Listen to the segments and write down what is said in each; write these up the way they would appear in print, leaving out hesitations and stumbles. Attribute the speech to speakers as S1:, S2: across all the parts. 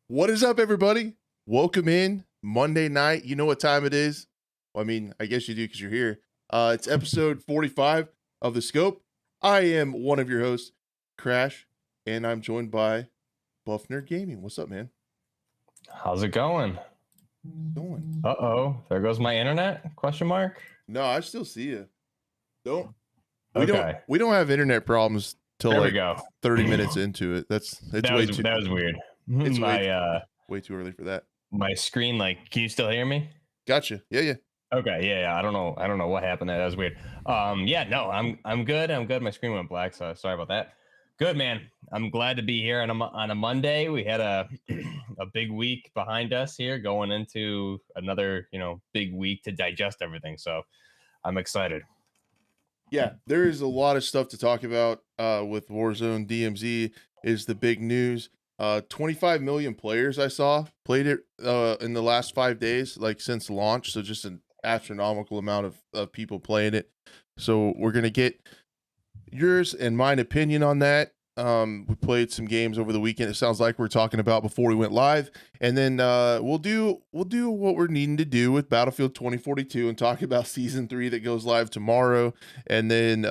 S1: What is up, everybody? Welcome in Monday night. You know what time it is? Well, I mean, I guess you do because you're here. It's episode 45 of The Scope. I am one of your hosts, Crash, and I'm joined by BuffNerd Gaming. What's up, man?
S2: How's it going?
S1: Going?
S2: Uh-oh, there goes my internet? Question mark.
S1: No, I still see you. Don't we
S2: Okay,
S1: don't have internet problems till
S2: there we
S1: like
S2: go.
S1: 30 minutes into it. It's
S2: That
S1: way
S2: was
S1: too
S2: that was weird.
S1: it's
S2: My
S1: way too early for that.
S2: my screen, like, can you still hear me?
S1: Gotcha. Yeah.
S2: Okay, yeah. I don't know what happened there. That was weird. Yeah, no, I'm good. I'm good. My screen went black, so sorry about that. Good, man. I'm glad to be here on a Monday. We had a a big week behind us here, going into another big week to digest everything. So I'm excited.
S1: Yeah, there is a lot of stuff to talk about with Warzone. DMZ is the big news. 25 million players I saw played it in the last 5 days, like since launch. So just an astronomical amount of people playing it. So we're gonna get yours and mine opinion on that. We played some games over the weekend. It sounds like we're talking about before we went live, and then we'll do what we're needing to do with Battlefield 2042 and talk about season 3 that goes live tomorrow. And then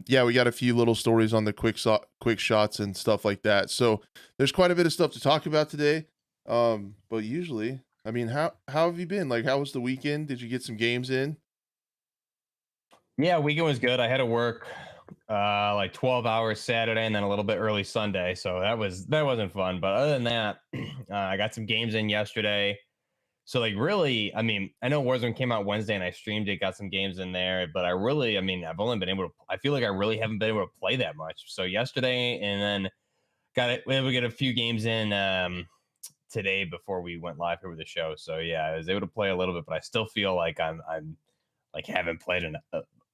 S1: yeah, we got a few little stories on the quick shots and stuff like that. So there's quite a bit of stuff to talk about today. But usually, I mean, how have you been? Like, how was the weekend? Did you get some games in?
S2: Yeah, weekend was good. I had to work like 12 hours Saturday and then a little bit early Sunday, so that wasn't fun. But other than that, I got some games in yesterday. So, like, really, I mean, I know Warzone came out Wednesday and I streamed it, got some games in there, but I mean, I've only been able to, I feel like I really haven't been able to play that much. So yesterday, and then we able to get a few games in today before we went live here with the show. So yeah, I was able to play a little bit, but I still feel like I'm like haven't played in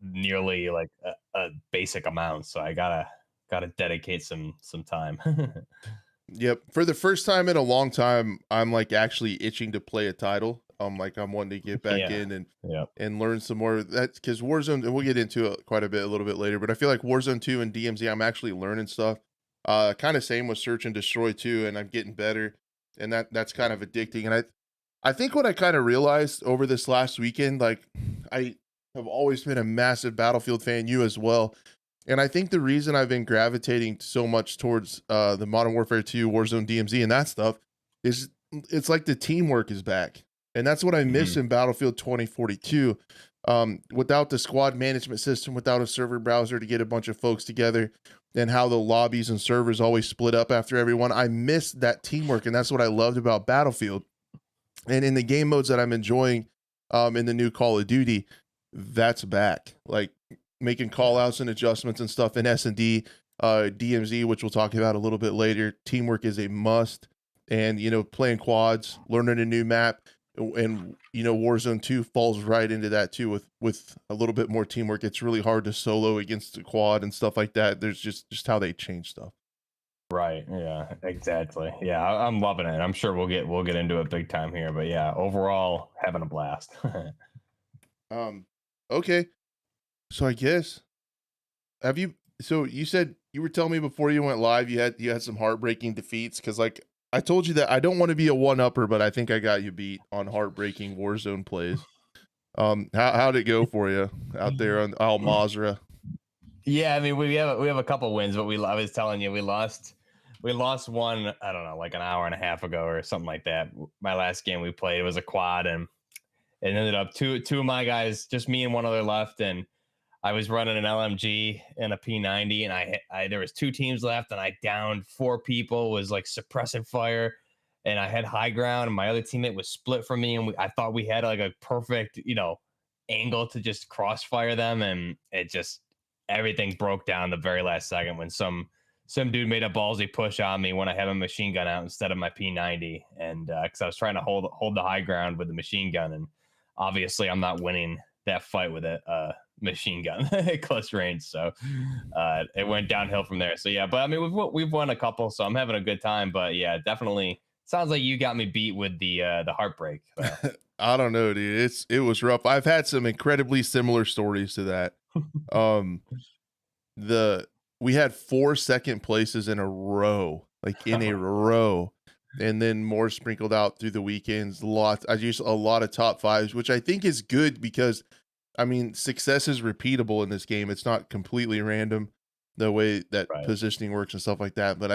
S2: nearly like a basic amount. So I gotta dedicate some time.
S1: Yep. For the first time in a long time, I'm like actually itching to play a title. Like I'm wanting to get back
S2: Yeah,
S1: in
S2: yeah.
S1: and learn some more. That's because Warzone, and we'll get into it quite a little bit later. But I feel like Warzone 2 and DMZ, I'm actually learning stuff. Kind of same with Search and Destroy 2, and I'm getting better, and that's kind of addicting. And I think what I kind of realized over this last weekend, like I have always been a massive Battlefield fan, you as well. And I think the reason I've been gravitating so much towards the Modern Warfare 2, Warzone, DMZ, and that stuff is it's like the teamwork is back. And that's what I miss
S2: Mhm.
S1: in Battlefield 2042. Without the squad management system, without a server browser to get a bunch of folks together, and how the lobbies and servers always split up after everyone, I miss that teamwork. And that's what I loved about Battlefield. And in the game modes that I'm enjoying in the new Call of Duty, that's back. Like making call outs and adjustments and stuff in S&D, DMZ, which we'll talk about a little bit later. Teamwork is a must. And, playing quads, learning a new map, and, Warzone 2 falls right into that too with a little bit more teamwork. It's really hard to solo against the quad and stuff like that. There's just how they change stuff.
S2: Right. Yeah. Exactly. Yeah. I'm loving it. I'm sure we'll get into it big time here. But yeah, overall, having a blast.
S1: Um, okay. So I guess have you so you said you were telling me before you went live you had some heartbreaking defeats because like I told you that I don't want to be a one upper, but I think I got you beat on heartbreaking Warzone plays. How'd it go for you out there on Al Mazra?
S2: Yeah, I mean, we have a couple wins, but I was telling you, we lost one, I don't know, like an hour and a half ago or something like that. My last game we played, it was a quad, and it ended up two of my guys, just me and one other left, and I was running an LMG and a P90, and I there was two teams left, and I downed four people, was like suppressing fire, and I had high ground, and my other teammate was split from me, and I thought we had like a perfect, angle to just crossfire them, and it just everything broke down the very last second when some dude made a ballsy push on me when I had a machine gun out instead of my P90, and because I was trying to hold the high ground with the machine gun, and obviously I'm not winning that fight with a machine gun at close range. So it went downhill from there. So yeah, but I mean we've won a couple, so I'm having a good time. But yeah, definitely sounds like you got me beat with the heartbreak.
S1: I don't know, dude. It was rough. I've had some incredibly similar stories to that. Um, the we had 4 second places in a row, like in a row. and then more sprinkled out through the weekends. Lots. I use a lot of top fives, which I think is good because I mean success is repeatable in this game. It's not completely random the way that
S2: Right.
S1: positioning works and stuff like that. But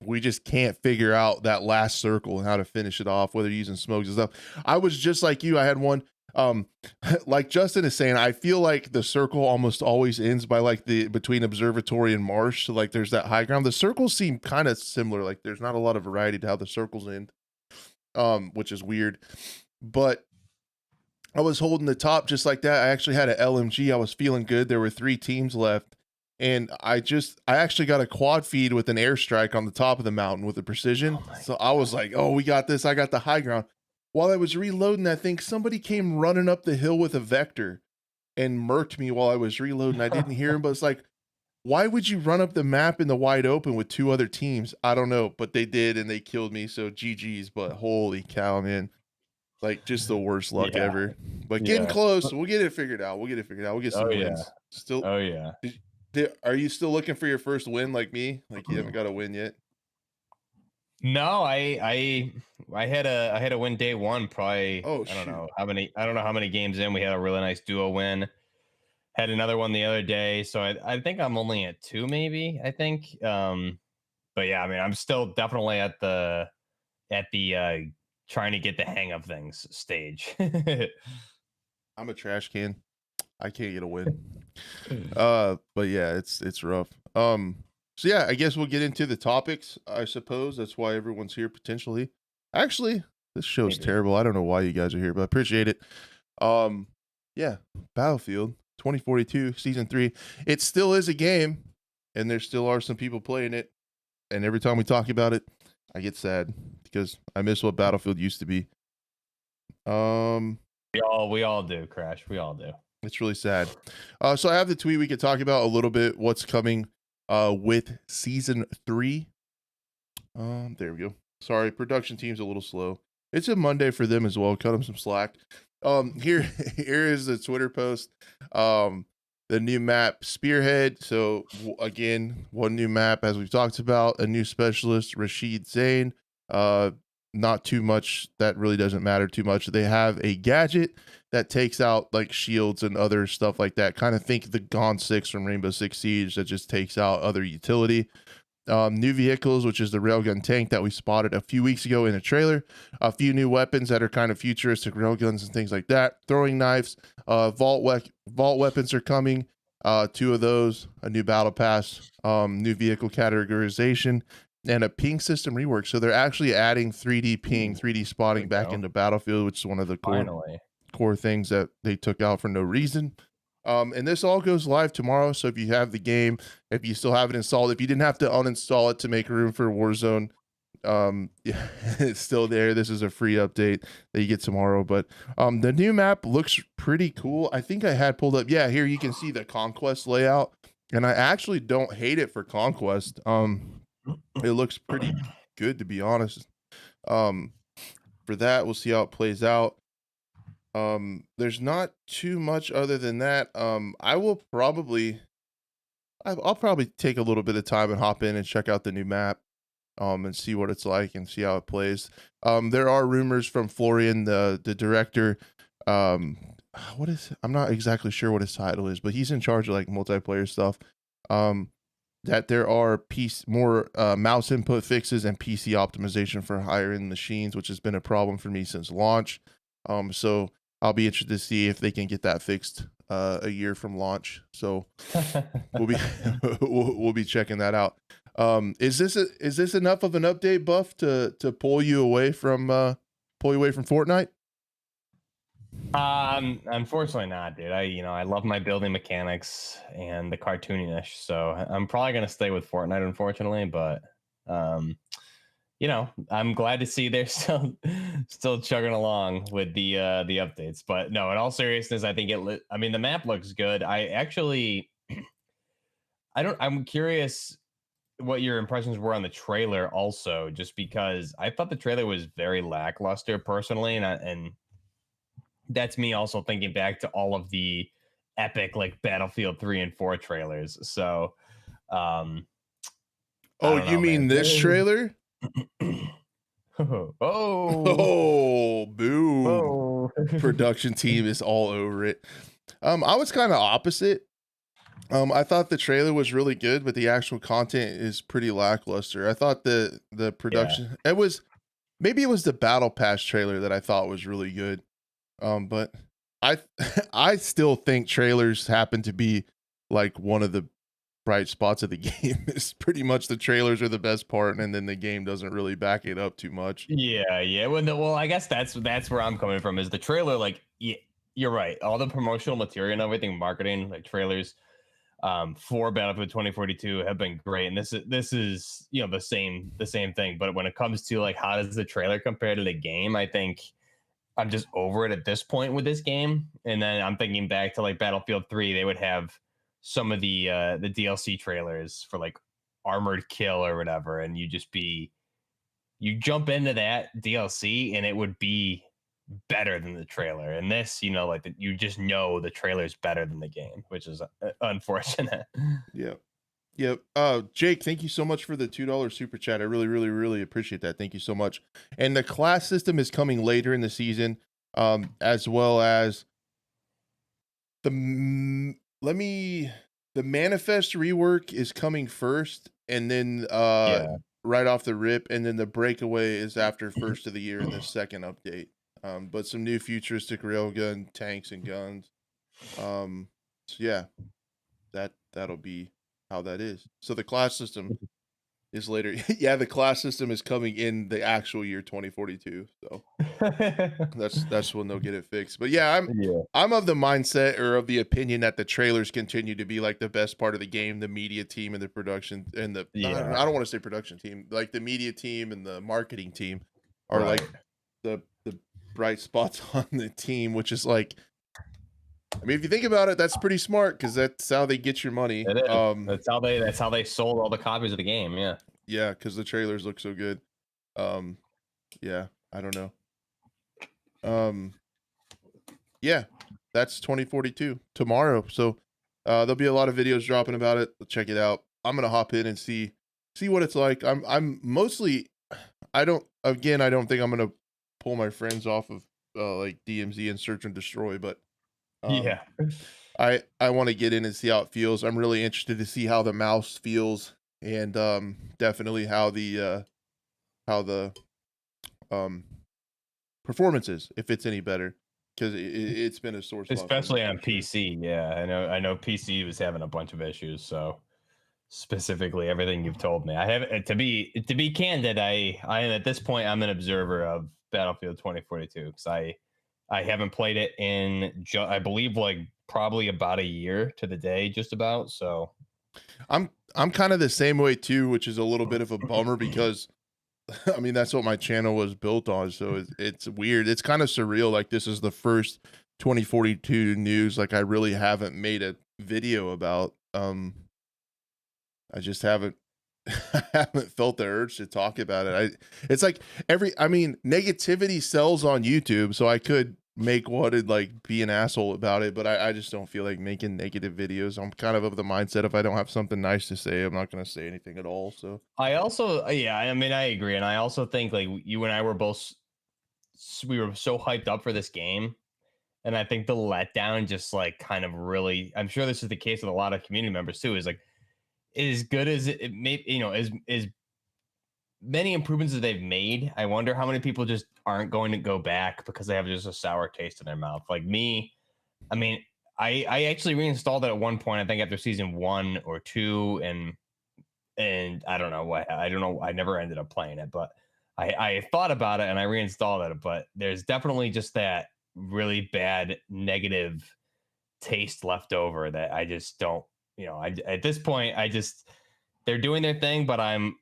S1: we just can't figure out that last circle and how to finish it off, whether using smokes and stuff. I was just like you. I had one um like Justin is saying, I feel like the circle almost always ends by like the between observatory and marsh. So like there's that high ground. The circles seem kind of similar. Like there's not a lot of variety to how the circles end, which is weird. But I was holding the top just like that. I actually had an LMG. I was feeling good. There were 3 teams left. And I actually got a quad feed with an airstrike on the top of the mountain with a precision.
S2: Oh my
S1: So I was like, oh, we got this. I got the high ground. While I was reloading that thing, somebody came running up the hill with a vector and murked me while I was reloading. I didn't hear him, but it's like, why would you run up the map in the wide open with 2 other teams? I don't know, but they did and they killed me. So GG's, but holy cow, man. Like just the worst luck
S2: Yeah.
S1: ever. But getting
S2: Yeah.
S1: close. We'll get it figured out. We'll get it figured out. We'll get some
S2: Oh yeah.
S1: wins. Still,
S2: Oh yeah.
S1: are you still looking for your first win like me? Like you haven't got a win yet?
S2: No, I had a win day one. Probably
S1: Oh
S2: I don't
S1: shoot.
S2: know how many games in. We had a really nice duo win. Had another one the other day, so I think I'm only at 2 maybe. I think. But yeah, I mean, I'm still definitely at the trying to get the hang of things stage.
S1: I'm a trash can. I can't get a win. But yeah, it's rough. So yeah, I guess we'll get into the topics. I suppose that's why everyone's here potentially. Actually, this show's
S2: Maybe.
S1: terrible. I don't know why you guys are here, but I appreciate it. Um, yeah, Battlefield 2042 season 3. It still is a game, and there still are some people playing it. And every time we talk about it, I get sad because I miss what Battlefield used to be.
S2: We all do, Crash. We all do.
S1: It's really sad. So I have the tweet we could talk about a little bit what's coming with season 3. There we go. Sorry, production team's a little slow. It's a Monday for them as well. Cut them some slack. Here is the Twitter post. The new map Spearhead. So again, one new map as we've talked about. A new specialist, Rashid Zain. Not too much. That really doesn't matter too much. They have a gadget that takes out like shields and other stuff like that. Kind of think the Gone 6 from Rainbow Six Siege that just takes out other utility. New vehicles, which is the railgun tank that we spotted a few weeks ago in a trailer. A few new weapons that are kind of futuristic railguns and things like that. Throwing knives. Vault weapons are coming. 2 of those. A new battle pass. New vehicle categorization. And a ping system rework. So they're actually adding 3D ping, 3D spotting back into Battlefield, which is one of the core things that they took out for no reason. And this all goes live tomorrow. So if you have the game, if you still have it installed, if you didn't have to uninstall it to make room for Warzone, yeah, it's still there. This is a free update that you get tomorrow. But the new map looks pretty cool. I think I had pulled up. Yeah, here you can see the Conquest layout. And I actually don't hate it for Conquest. It looks pretty good, to be honest. For that, we'll see how it plays out. There's not too much other than that. I'll probably take a little bit of time and hop in and check out the new map, and see what it's like and see how it plays. There are rumors from Florian, the director. I'm not exactly sure what his title is, but he's in charge of like multiplayer stuff. That there are more mouse input fixes and PC optimization for higher end machines, which has been a problem for me since launch. So I'll be interested to see if they can get that fixed a year from launch. So we'll be we'll be checking that out. Is this enough of an update, Buff, to pull you away from Fortnite?
S2: Unfortunately not, dude. I love my building mechanics and the cartooniness, so I'm probably gonna stay with Fortnite, unfortunately. But I'm glad to see they're still chugging along with the updates. But no, in all seriousness, I think the map looks good. I'm curious what your impressions were on the trailer also, just because I thought the trailer was very lackluster personally, and that's me also thinking back to all of the epic like Battlefield 3 and 4 trailers. So
S1: Oh, you mean this trailer?
S2: Oh,
S1: Oh, boom.
S2: oh.
S1: Production team is all over it. I was kind of opposite. I thought the trailer was really good, but the actual content is pretty lackluster. I thought the
S2: Yeah,
S1: production it was maybe it was the Battle Pass trailer that I thought was really good. But I I still think trailers happen to be like one of the bright spots of the game. It's pretty much the trailers are the best part, and then the game doesn't really back it up too much.
S2: yeah, yeah. Well, I guess that's where I'm coming from. Is the trailer like? Yeah, you're right. All the promotional material and everything, marketing, like trailers, for Battlefield 2042 have been great, and this is the same thing. But when it comes to like how does the trailer compare to the game, I think I'm just over it at this point with this game. And then I'm thinking back to like Battlefield 3, they would have some of the DLC trailers for like Armored Kill or whatever, and you jump into that DLC and it would be better than the trailer. And this, like you just know the trailer's better than the game, which is unfortunate.
S1: Yeah. Yep. Jake, thank you so much for the $2 super chat. I really, really, really appreciate that. Thank you so much. And the class system is coming later in the season, as well as the manifest rework is coming first, and then
S2: Yeah.
S1: right off the rip, and then the breakaway is after first of the year in the second update. But some new futuristic railgun tanks and guns. So yeah, that'll be how that is. So the class system is later. Yeah, the class system is coming in the actual year 2042. So that's when they'll get it fixed. But yeah,
S2: Yeah.
S1: I'm of the mindset or of the opinion that the trailers continue to be like the best part of the game. The media team and the production and
S2: Yeah.
S1: I don't want to say production team, like the media team and the marketing team are
S2: Right.
S1: like the bright spots on the team, which is like, I mean, if you think about it, that's pretty smart because that's how they get your money.
S2: It is. That's how they sold all the copies of the game. Yeah.
S1: Yeah, because the trailers look so good. Um, yeah, I don't know. Yeah, that's 2042 tomorrow. So there'll be a lot of videos dropping about it. Check it out. I'm gonna hop in and see what it's like. I'm mostly I don't think I'm gonna pull my friends off of like DMZ and Search and Destroy, but um
S2: Yeah.
S1: I want to get in and see how it feels. I'm really interested to see how the mouse feels, and definitely how the um performance is, if it's any better, because it's been a sore spot for me
S2: Especially on
S1: for sure.
S2: PC. Yeah. I know PC was having a bunch of issues. So specifically everything you've told me. I have to be candid, I am at this point I'm an observer of Battlefield 2042 because I haven't played it in I believe like probably about a year to the day, just about. So
S1: I'm kind of the same way too, which is a little bit of a bummer because I mean that's what my channel was built on. So it's weird. It's kind of surreal. Like this is the first 2042 news like I really haven't made a video about. I just haven't I haven't felt the urge to talk about it. It's like I mean, negativity sells on YouTube, so I could make one and like be an asshole about it, but I just don't feel like making negative videos. I'm kind of the mindset if I don't have something nice to say, I'm not gonna say anything at all. So
S2: I also yeah, I mean I agree. And I also think like you and I were both we were so hyped up for this game. And I think the letdown just like kind of really, I'm sure this is the case with a lot of community members too, is like as good as it may, as many improvements as they've made, I wonder how many people just aren't going to go back because they have just a sour taste in their mouth. Like me, I mean, I actually reinstalled it at one point, I think after season 1 or 2, and I don't know what, I don't know, I never ended up playing it, but I thought about it and I reinstalled it. But there's definitely just that really bad negative taste left over that I just don't, at this point, they're doing their thing, but I'm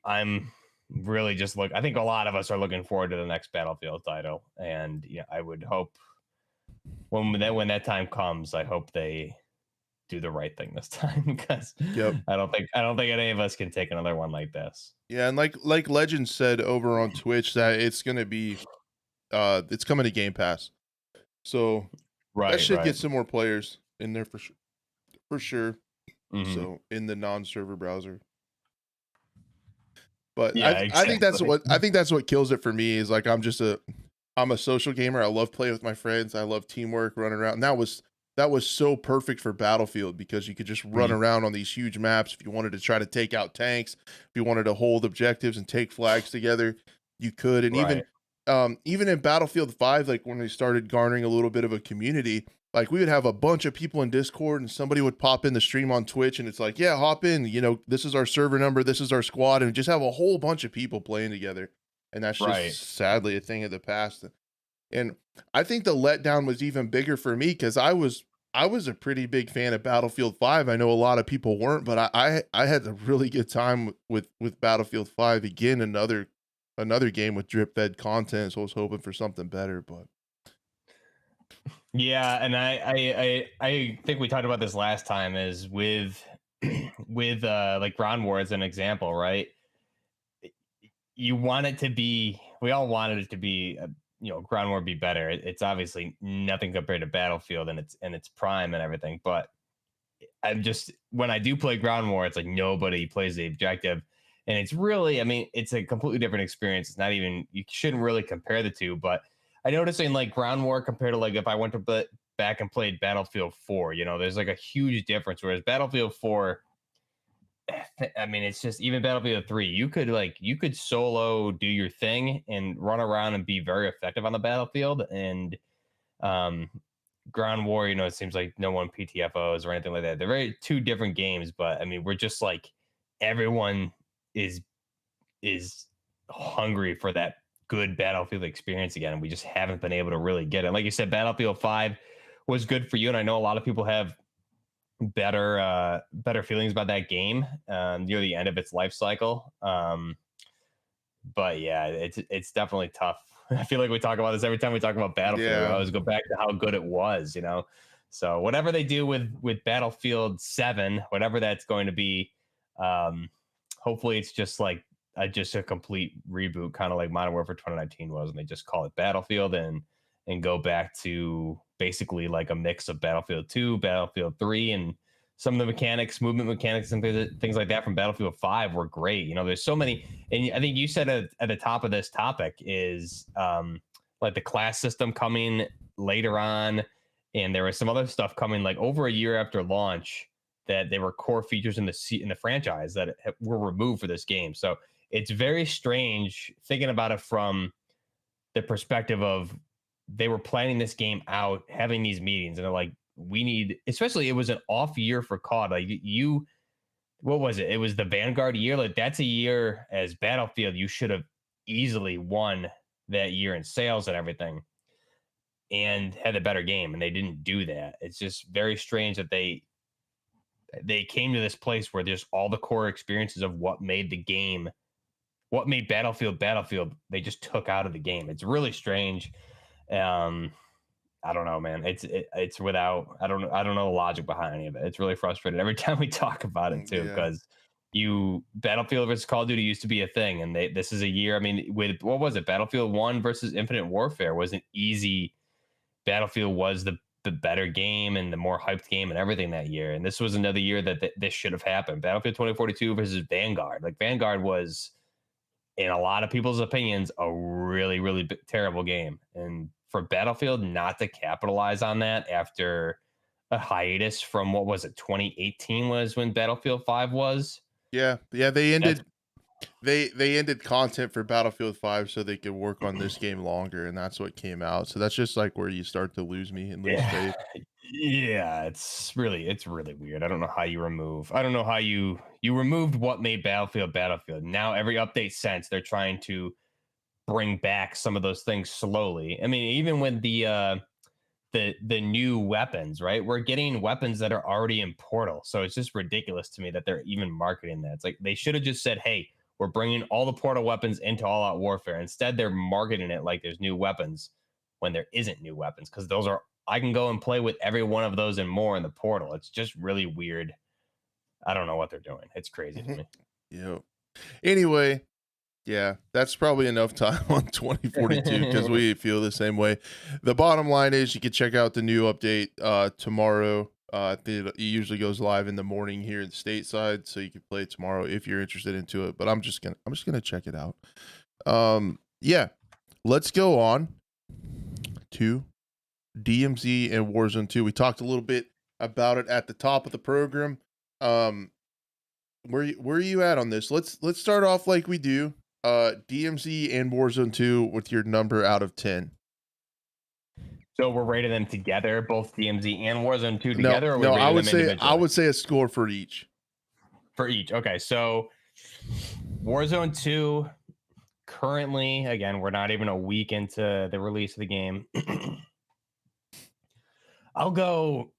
S2: really just I think a lot of us are looking forward to the next Battlefield title. And yeah, I would hope when that time comes, I hope they do the right thing this time because
S1: yep.
S2: I don't think any of us can take another one like this.
S1: Yeah, and like Legend said over on Twitch that it's gonna be it's coming to Game Pass. So that
S2: Right,
S1: should
S2: right.
S1: get some more players in there for sure. For sure.
S2: Hmm.
S1: So in the non-server browser. But
S2: Yeah,
S1: I think that's
S2: exactly.
S1: what kills it for me is like I'm a social gamer. I love playing with my friends. I love teamwork, running around. And that was so perfect for Battlefield because you could just run
S2: Mm,
S1: around on these huge maps. If you wanted to try to take out tanks, if you wanted to hold objectives and take flags together, you could. And
S2: right.
S1: even in Battlefield 5, like when we started garnering a little bit of a community, like we would have a bunch of people in Discord and somebody would pop in the stream on Twitch and it's like, yeah, hop in, this is our server number, this is our squad, and just have a whole bunch of people playing together. And that's
S2: Right.
S1: just sadly a thing of the past. And I think the letdown was even bigger for me because I was a pretty big fan of Battlefield 5. I know a lot of people weren't, but I had a really good time with Battlefield 5. Again, another game with drip fed content, so I was hoping for something better, but
S2: Yeah, and I think we talked about this last time is with with like Ground War as an example, right? You want it to be, we all wanted it to be, Ground War be better. It's obviously nothing compared to Battlefield and its prime and everything, but I'm just, when I do play Ground War, it's like nobody plays the objective. And it's really, I mean, it's a completely different experience. It's not even, you shouldn't really compare the two. But I noticed in like Ground War compared to like if I went to back and played Battlefield 4, there's like a huge difference. Whereas Battlefield 4, I mean, it's just even Battlefield 3, you could solo do your thing and run around and be very effective on the battlefield. And um, Ground War, it seems like no one PTFOs or anything like that. They're very two different games, but I mean, we're just like everyone is is hungry for that good Battlefield experience again, and we just haven't been able to really get it. Like you said, Battlefield 5 was good for you, and I know a lot of people have better feelings about that game near the end of its life cycle. But yeah, it's definitely tough. I feel like we talk about this every time we talk about Battlefield. We
S1: yeah.
S2: always go back to how good it was. So whatever they do with Battlefield 7, whatever that's going to be, hopefully it's just like just a complete reboot, kind of like Modern Warfare 2019 was, and they just call it Battlefield and go back to basically like a mix of Battlefield 2, Battlefield 3, and some of the mechanics, movement mechanics, and things like that from Battlefield 5 were great. There's so many, and I think you said at the top of this topic is like the class system coming later on, and there was some other stuff coming like over a year after launch that they were core features in the franchise that were removed for this game. So it's very strange thinking about it from the perspective of they were planning this game out, having these meetings, and they're like, we need, especially it was an off year for COD. Like what was it? It was the Vanguard year. Like that's a year as Battlefield you should have easily won that year in sales and everything, and had a better game, and they didn't do that. It's just very strange that they came to this place where there's all the core experiences of what made the game, what made Battlefield, they just took out of the game. It's really strange. Um, I don't know, man. It's without, I don't know the logic behind any of it. It's really frustrating every time we talk about it too,
S1: Yeah.
S2: because Battlefield versus Call of Duty used to be a thing, and this is a year. I mean, with what was it? Battlefield 1 versus Infinite Warfare was an easy. Battlefield was the better game and the more hyped game and everything that year. And this was another year that this should have happened. Battlefield 2042 versus Vanguard. Like Vanguard was, in a lot of people's opinions, a really, really terrible game. And for Battlefield not to capitalize on that after a hiatus from, what was it, 2018 was when Battlefield 5 was.
S1: Yeah.
S2: That's
S1: They ended content for Battlefield 5 so they could work on this game longer, and that's what came out. So that's just like where you start to lose me and lose
S2: yeah,
S1: faith.
S2: yeah, it's really weird. I don't know how you remove. I don't know how you removed what made Battlefield. Now every update since, they're trying to bring back some of those things slowly. I mean, even with the new weapons, right? We're getting weapons that are already in Portal. So it's just ridiculous to me that they're even marketing that. It's like they should have just said, "Hey, we're bringing all the Portal weapons into All Out Warfare." Instead, they're marketing it like there's new weapons when there isn't new weapons, because those are, I can go and play with every one of those and more in the Portal. It's just really weird. I don't know what they're doing. It's crazy to me.
S1: Yeah. Anyway, yeah, that's probably enough time on 2042 because we feel the same way. The bottom line is you can check out the new update tomorrow. I think it usually goes live in the morning here in stateside, so you can play it tomorrow if you're interested into it. But I'm just gonna check it out. Yeah, let's go on to DMZ and Warzone 2. We talked a little bit about it at the top of the program. Um, where are you at on this? Let's start off like we do. DMZ and Warzone 2 with your number out of 10.
S2: So we're rating them together, both DMZ and Warzone 2
S1: No,
S2: together, or
S1: no,
S2: we rating them
S1: I
S2: individually?
S1: would say a score for each.
S2: For each. Okay, so Warzone 2 currently, again, we're not even a week into the release of the game. I'll go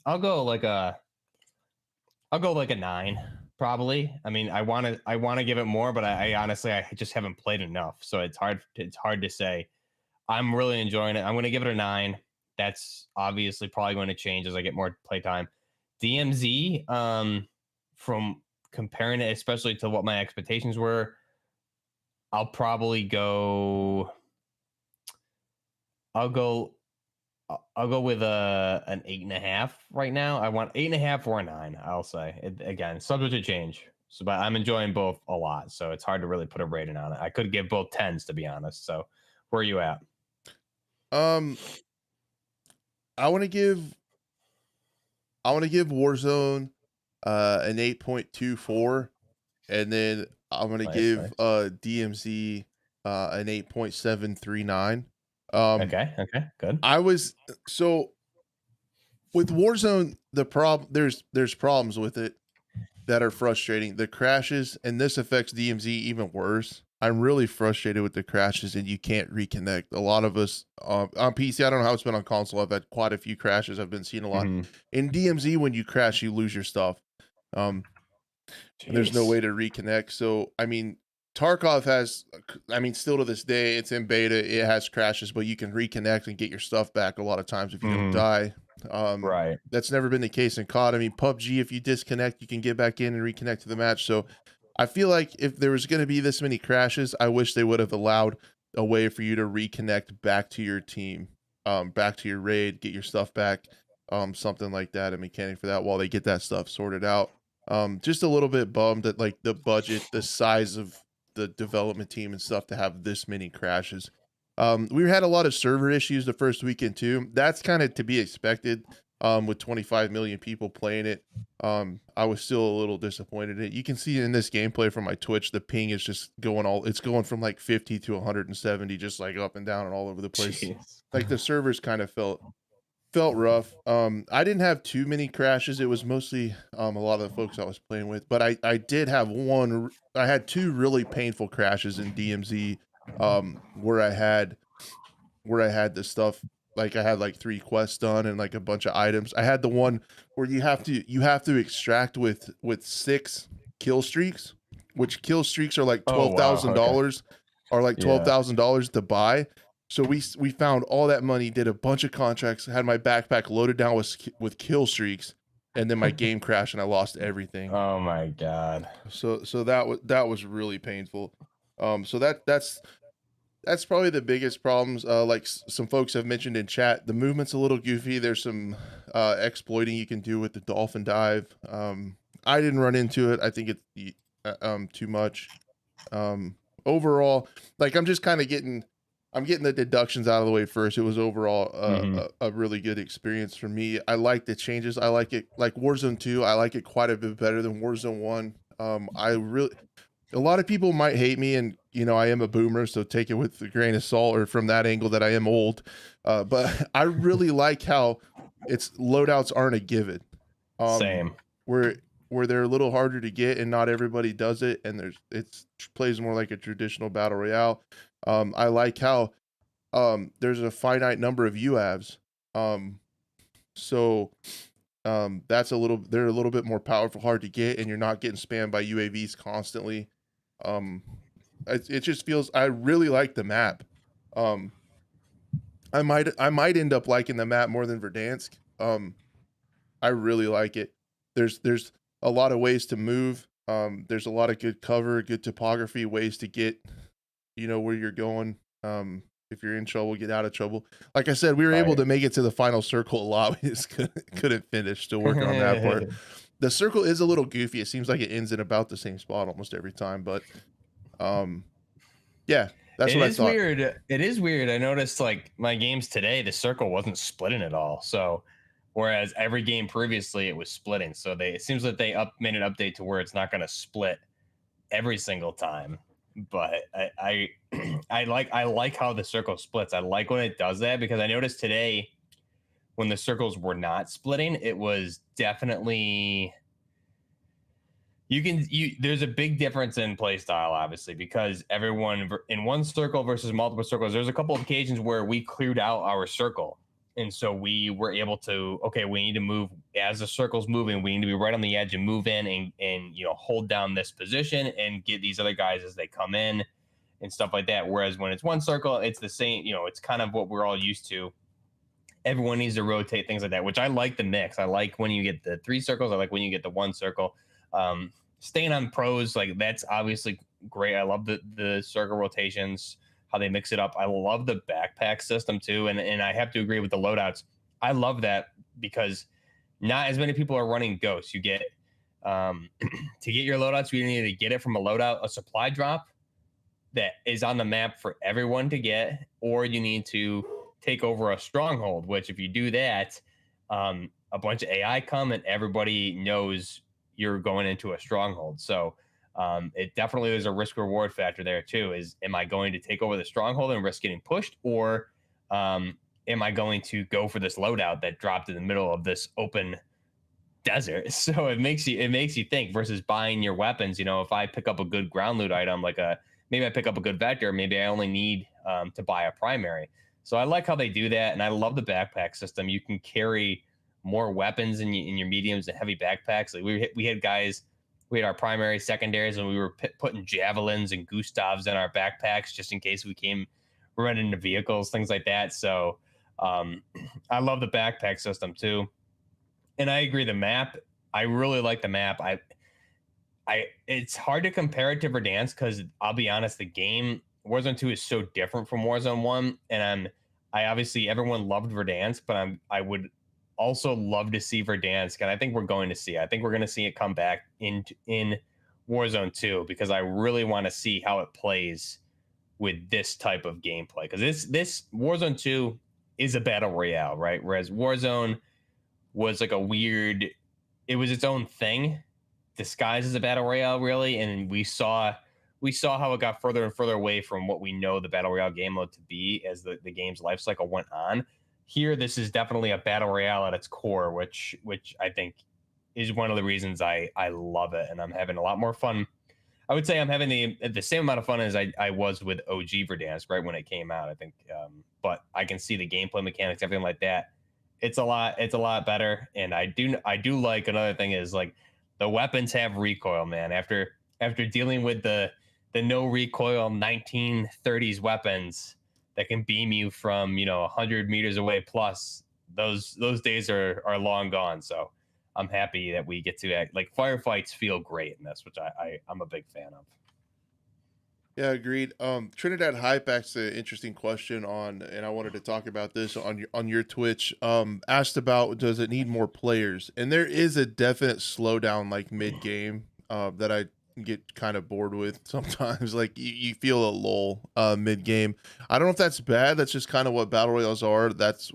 S2: I'll go like a 9 probably. I mean, I want to give it more, but I honestly I just haven't played enough, so it's hard to say. I'm really enjoying it. I'm going to give it a 9. That's obviously probably going to change as I get more playtime. DMZ, from comparing it, especially to what my expectations were, I'll probably go. I'll go. I'll go with an 8.5 right now. I want 8.5 or a 9. I'll say it, again, subject to change. So, but I'm enjoying both a lot, so it's hard to really put a rating on it. I could give both 10s to be honest. So, where are you at?
S1: Um, I want to give Warzone an 8.24, and then I'm gonna
S2: Nice,
S1: give
S2: nice.
S1: DMZ an 8.739.
S2: Okay, good.
S1: I was so with Warzone, there's problems with it that are frustrating. The crashes, and this affects DMZ even worse. I'm really frustrated with the crashes, and you can't reconnect. A lot of us on PC, I don't know how it's been on console. I've had quite a few crashes. I've been seeing a lot.
S2: Mhm.
S1: In DMZ, when you crash, you lose your stuff. Um, and there's no
S2: Jeez.
S1: way to reconnect. So, I mean, Tarkov has, I mean, still to this day, it's in beta. It has crashes, but you can reconnect and get your stuff back a lot of times if you don't
S2: Mhm.
S1: die.
S2: Right.
S1: That's never been the case in COD. I mean, PUBG, if you disconnect, you can get back in and reconnect to the match. So, I feel like if there was going to be this many crashes, I wish they would have allowed a way for you to reconnect back to your team, back to your raid, get your stuff back, something like that, a mechanic for that while they get that stuff sorted out. Just a little bit bummed that like the budget, the size of the development team and stuff to have this many crashes. We had a lot of server issues the first weekend too. That's kind of to be expected. With 25 million people playing it, I was still a little disappointed in it. You can see in this gameplay from my Twitch, the ping is just it's going from like 50 to 170, just like up and down and all over the place.
S2: Jeez.
S1: Like the servers kind of felt rough. I didn't have too many crashes. It was mostly a lot of the folks I was playing with, but I did have one. I had two really painful crashes in DMZ, where I had the stuff, like I had like 3 quests done and like a bunch of items. I had the one where you have to extract with 6 kill streaks, which kill streaks are like
S2: Oh wow. Okay.
S1: $12,000, are like
S2: Yeah.
S1: $12,000 to buy. So we found all that money, did a bunch of contracts, had my backpack loaded down with kill streaks, and then my game crashed and I lost everything.
S2: Oh my god.
S1: So that was really painful. So that's probably the biggest problems. Like some folks have mentioned in chat, the movement's a little goofy. There's some exploiting you can do with the dolphin dive. I didn't run into it. I think it's too much. Overall, like I'm just kind of getting the deductions out of the way first. It was overall
S2: Mhm.
S1: a really good experience for me. I like the changes. I like it, like Warzone 2. I like it quite a bit better than Warzone 1. I really, a lot of people might hate me, and I am a boomer, so take it with a grain of salt, or from that angle that I am old. But I really like how its loadouts aren't a given. Um,
S2: Same.
S1: where they're a little harder to get, and not everybody does it, and it plays more like a traditional battle royale. I like how there's a finite number of UAVs. So that's they're a little bit more powerful, hard to get, and you're not getting spammed by UAVs constantly. Um, it just feels, I really like the map. Um, I might end up liking the map more than Verdansk. I really like it. There's a lot of ways to move. There's a lot of good cover, good topography, ways to get where you're going. if you're in trouble, get out of trouble. Like I said, we were able
S2: Right.
S1: to make it to the final circle a lot. We just couldn't finish. Still working on that part. The circle is a little goofy. It seems like it ends in about the same spot almost every time, but yeah, that's
S2: It
S1: what I
S2: is
S1: thought.
S2: weird. It is weird. I noticed like my games today, the circle wasn't splitting at all. So, whereas every game previously it was splitting. So it seems that they made an update to where it's not going to split every single time. But I like how the circle splits. I like when it does that because I noticed today when the circles were not splitting, it was definitely there's a big difference in play style obviously because everyone in one circle versus multiple circles. There's a couple of occasions where we cleared out our circle, and so we were able to, okay, we need to move as the circle's moving, we need to be right on the edge and move in and hold down this position and get these other guys as they come in and stuff like that. Whereas when it's one circle, it's the same, it's kind of what we're all used to. Everyone needs to rotate, things like that, which I like the mix. I like when you get the 3 circles, I like when you get the 1 circle. Staying on pros, like that's obviously great. I love the circle rotations, how they mix it up. I love the backpack system too, and I have to agree with the loadouts. I love that because not as many people are running ghosts. You get to get your loadouts, you need to get it from a supply drop that is on the map for everyone to get, or you need to take over a stronghold. Which if you do that, a bunch of AI come and everybody knows you're going into a stronghold. So it definitely is a risk reward factor there too. Is am I going to take over the stronghold and risk getting pushed, or am I going to go for this loadout that dropped in the middle of this open desert? So it makes you think versus buying your weapons. If I pick up a good ground loot item, maybe I pick up a good vector, maybe I only need to buy a primary. So I like how they do that, and I love the backpack system. You can carry more weapons in your mediums and heavy backpacks. Like we had guys, we had our primary, secondaries, and we were putting javelins and Gustavs in our backpacks just in case we came running into vehicles, things like that. So I love the backpack system too, and I agree. The map, I really like the map. It's hard to compare it to Verdansk because I'll be honest, the game Warzone 2 is so different from Warzone 1, and I obviously everyone loved Verdansk, but I would also love to see Verdansk, and I think we're going to see. I think we're going to see it come back in Warzone 2 because I really want to see how it plays with this type of gameplay. Because this Warzone 2 is a battle royale, right? Whereas Warzone was like it was its own thing, disguised as a battle royale, really. And we saw how it got further and further away from what we know the battle royale game mode to be as the game's life cycle went on. Here, this is definitely a battle royale at its core, which I think is one of the reasons I love it, and I'm having a lot more fun. I would say I'm having the same amount of fun as I was with OG Verdansk right when it came out. I think, but I can see the gameplay mechanics, everything like that. It's a lot better, and I do like another thing is like the weapons have recoil, man. After dealing with the no recoil 1930s weapons that can beam you from 100 meters away plus, those days are long gone. So I'm happy that we get to act like firefights feel great in this, which I'm a big fan of.
S1: Yeah, agreed. Trinidad Hype asked an interesting question and I wanted to talk about this on your Twitch. Asked about does it need more players? And there is a definite slowdown like mid game that I get kind of bored with sometimes. Like you feel a lull mid game. I don't know if that's bad. That's just kind of what battle royales are.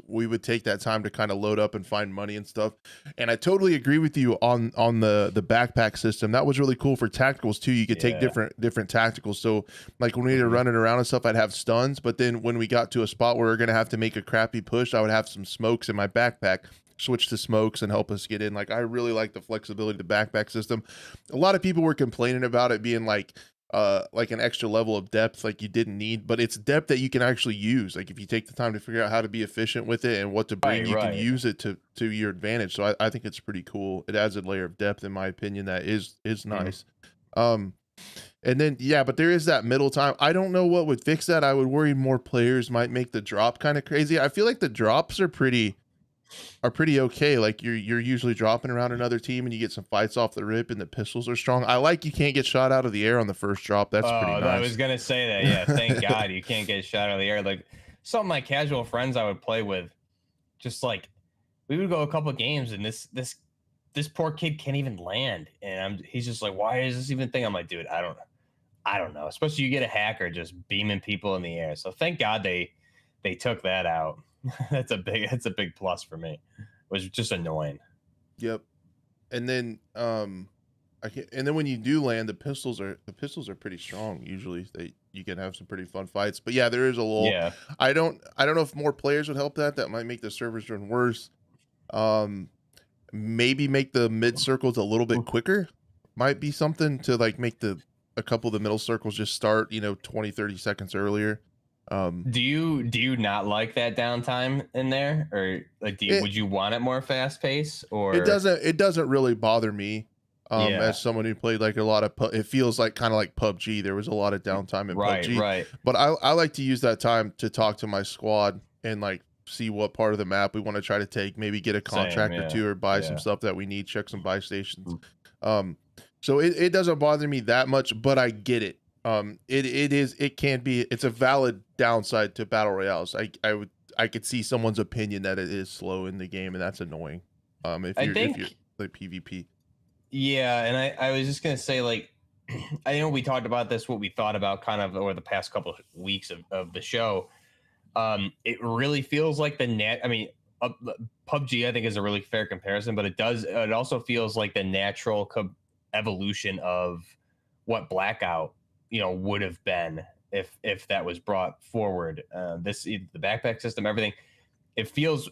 S1: We would take that time to kind of load up and find money and stuff. And I totally agree with you on the backpack system. That was really cool for tacticals too. You could take different tacticals. So like when we were running around and stuff, I'd have stuns, but then when we got to a spot where we're gonna have to make a crappy push, I would have some smokes in my backpack, switch to smokes and help us get in. Like I really like the flexibility of the backpack system. A lot of people were complaining about it being like an extra level of depth like you didn't need, but it's depth that you can actually use. Like if you take the time to figure out how to be efficient with it and what to bring, you can use it to your advantage. So I think it's pretty cool. It adds a layer of depth in my opinion that is nice. And then but there is that middle time. I don't know what would fix that. I would worry more players might make the drop kind of crazy. I feel like the drops are pretty are pretty okay. Like you're usually dropping around another team and you get some fights off the rip and the pistols are strong. I like you can't get shot out of the air on the first drop. That's pretty
S2: Oh, I was
S1: nice.
S2: gonna say that. Yeah, thank God you can't get shot out of the air. Like some of my casual friends I would play with, just like we would go a couple games and this poor kid can't even land, and he's just like, why is this even a thing? I'm like, dude, I don't know. Especially you get a hacker just beaming people in the air. So thank God they took that out. That's a big plus for me. It was just annoying.
S1: Yep. And then I can and then when you do land, the pistols are pretty strong. Usually you can have some pretty fun fights. But yeah, there is a lull.
S2: Yeah.
S1: I don't know if more players would help that. That might make the servers run worse. Um maybe make the mid circles a little bit quicker. Might be something to like make the a couple of the middle circles just start, 20, 30 seconds earlier. Um
S2: Do you not like that downtime in there, or like
S1: it
S2: would you want it more fast pace
S1: it
S2: or
S1: doesn't really bother me.
S2: yeah,
S1: As someone who played like a lot of it feels like kind of like PUBG. There was a lot of downtime in
S2: right,
S1: PUBG,
S2: right,
S1: but I like to use that time to talk to my squad and like see what part of the map we want to try to take, maybe get a
S2: same,
S1: contract or
S2: yeah,
S1: two or buy some
S2: yeah.
S1: stuff that we need, check some buy stations.
S2: Mm.
S1: Um, so it doesn't bother me that much, but I get it. It can be it's a valid downside to battle royales. I could see someone's opinion that it is slow in the game, and that's annoying.
S2: I
S1: If you're
S2: think
S1: like PvP.
S2: yeah, and I was just gonna say like I know we talked about this, what we thought about kind of over the past couple of weeks of the show. It really feels like I mean, PUBG I think is a really fair comparison, but it also feels like the natural evolution of what Blackout, would have been if that was brought forward. The backpack system, everything. It feels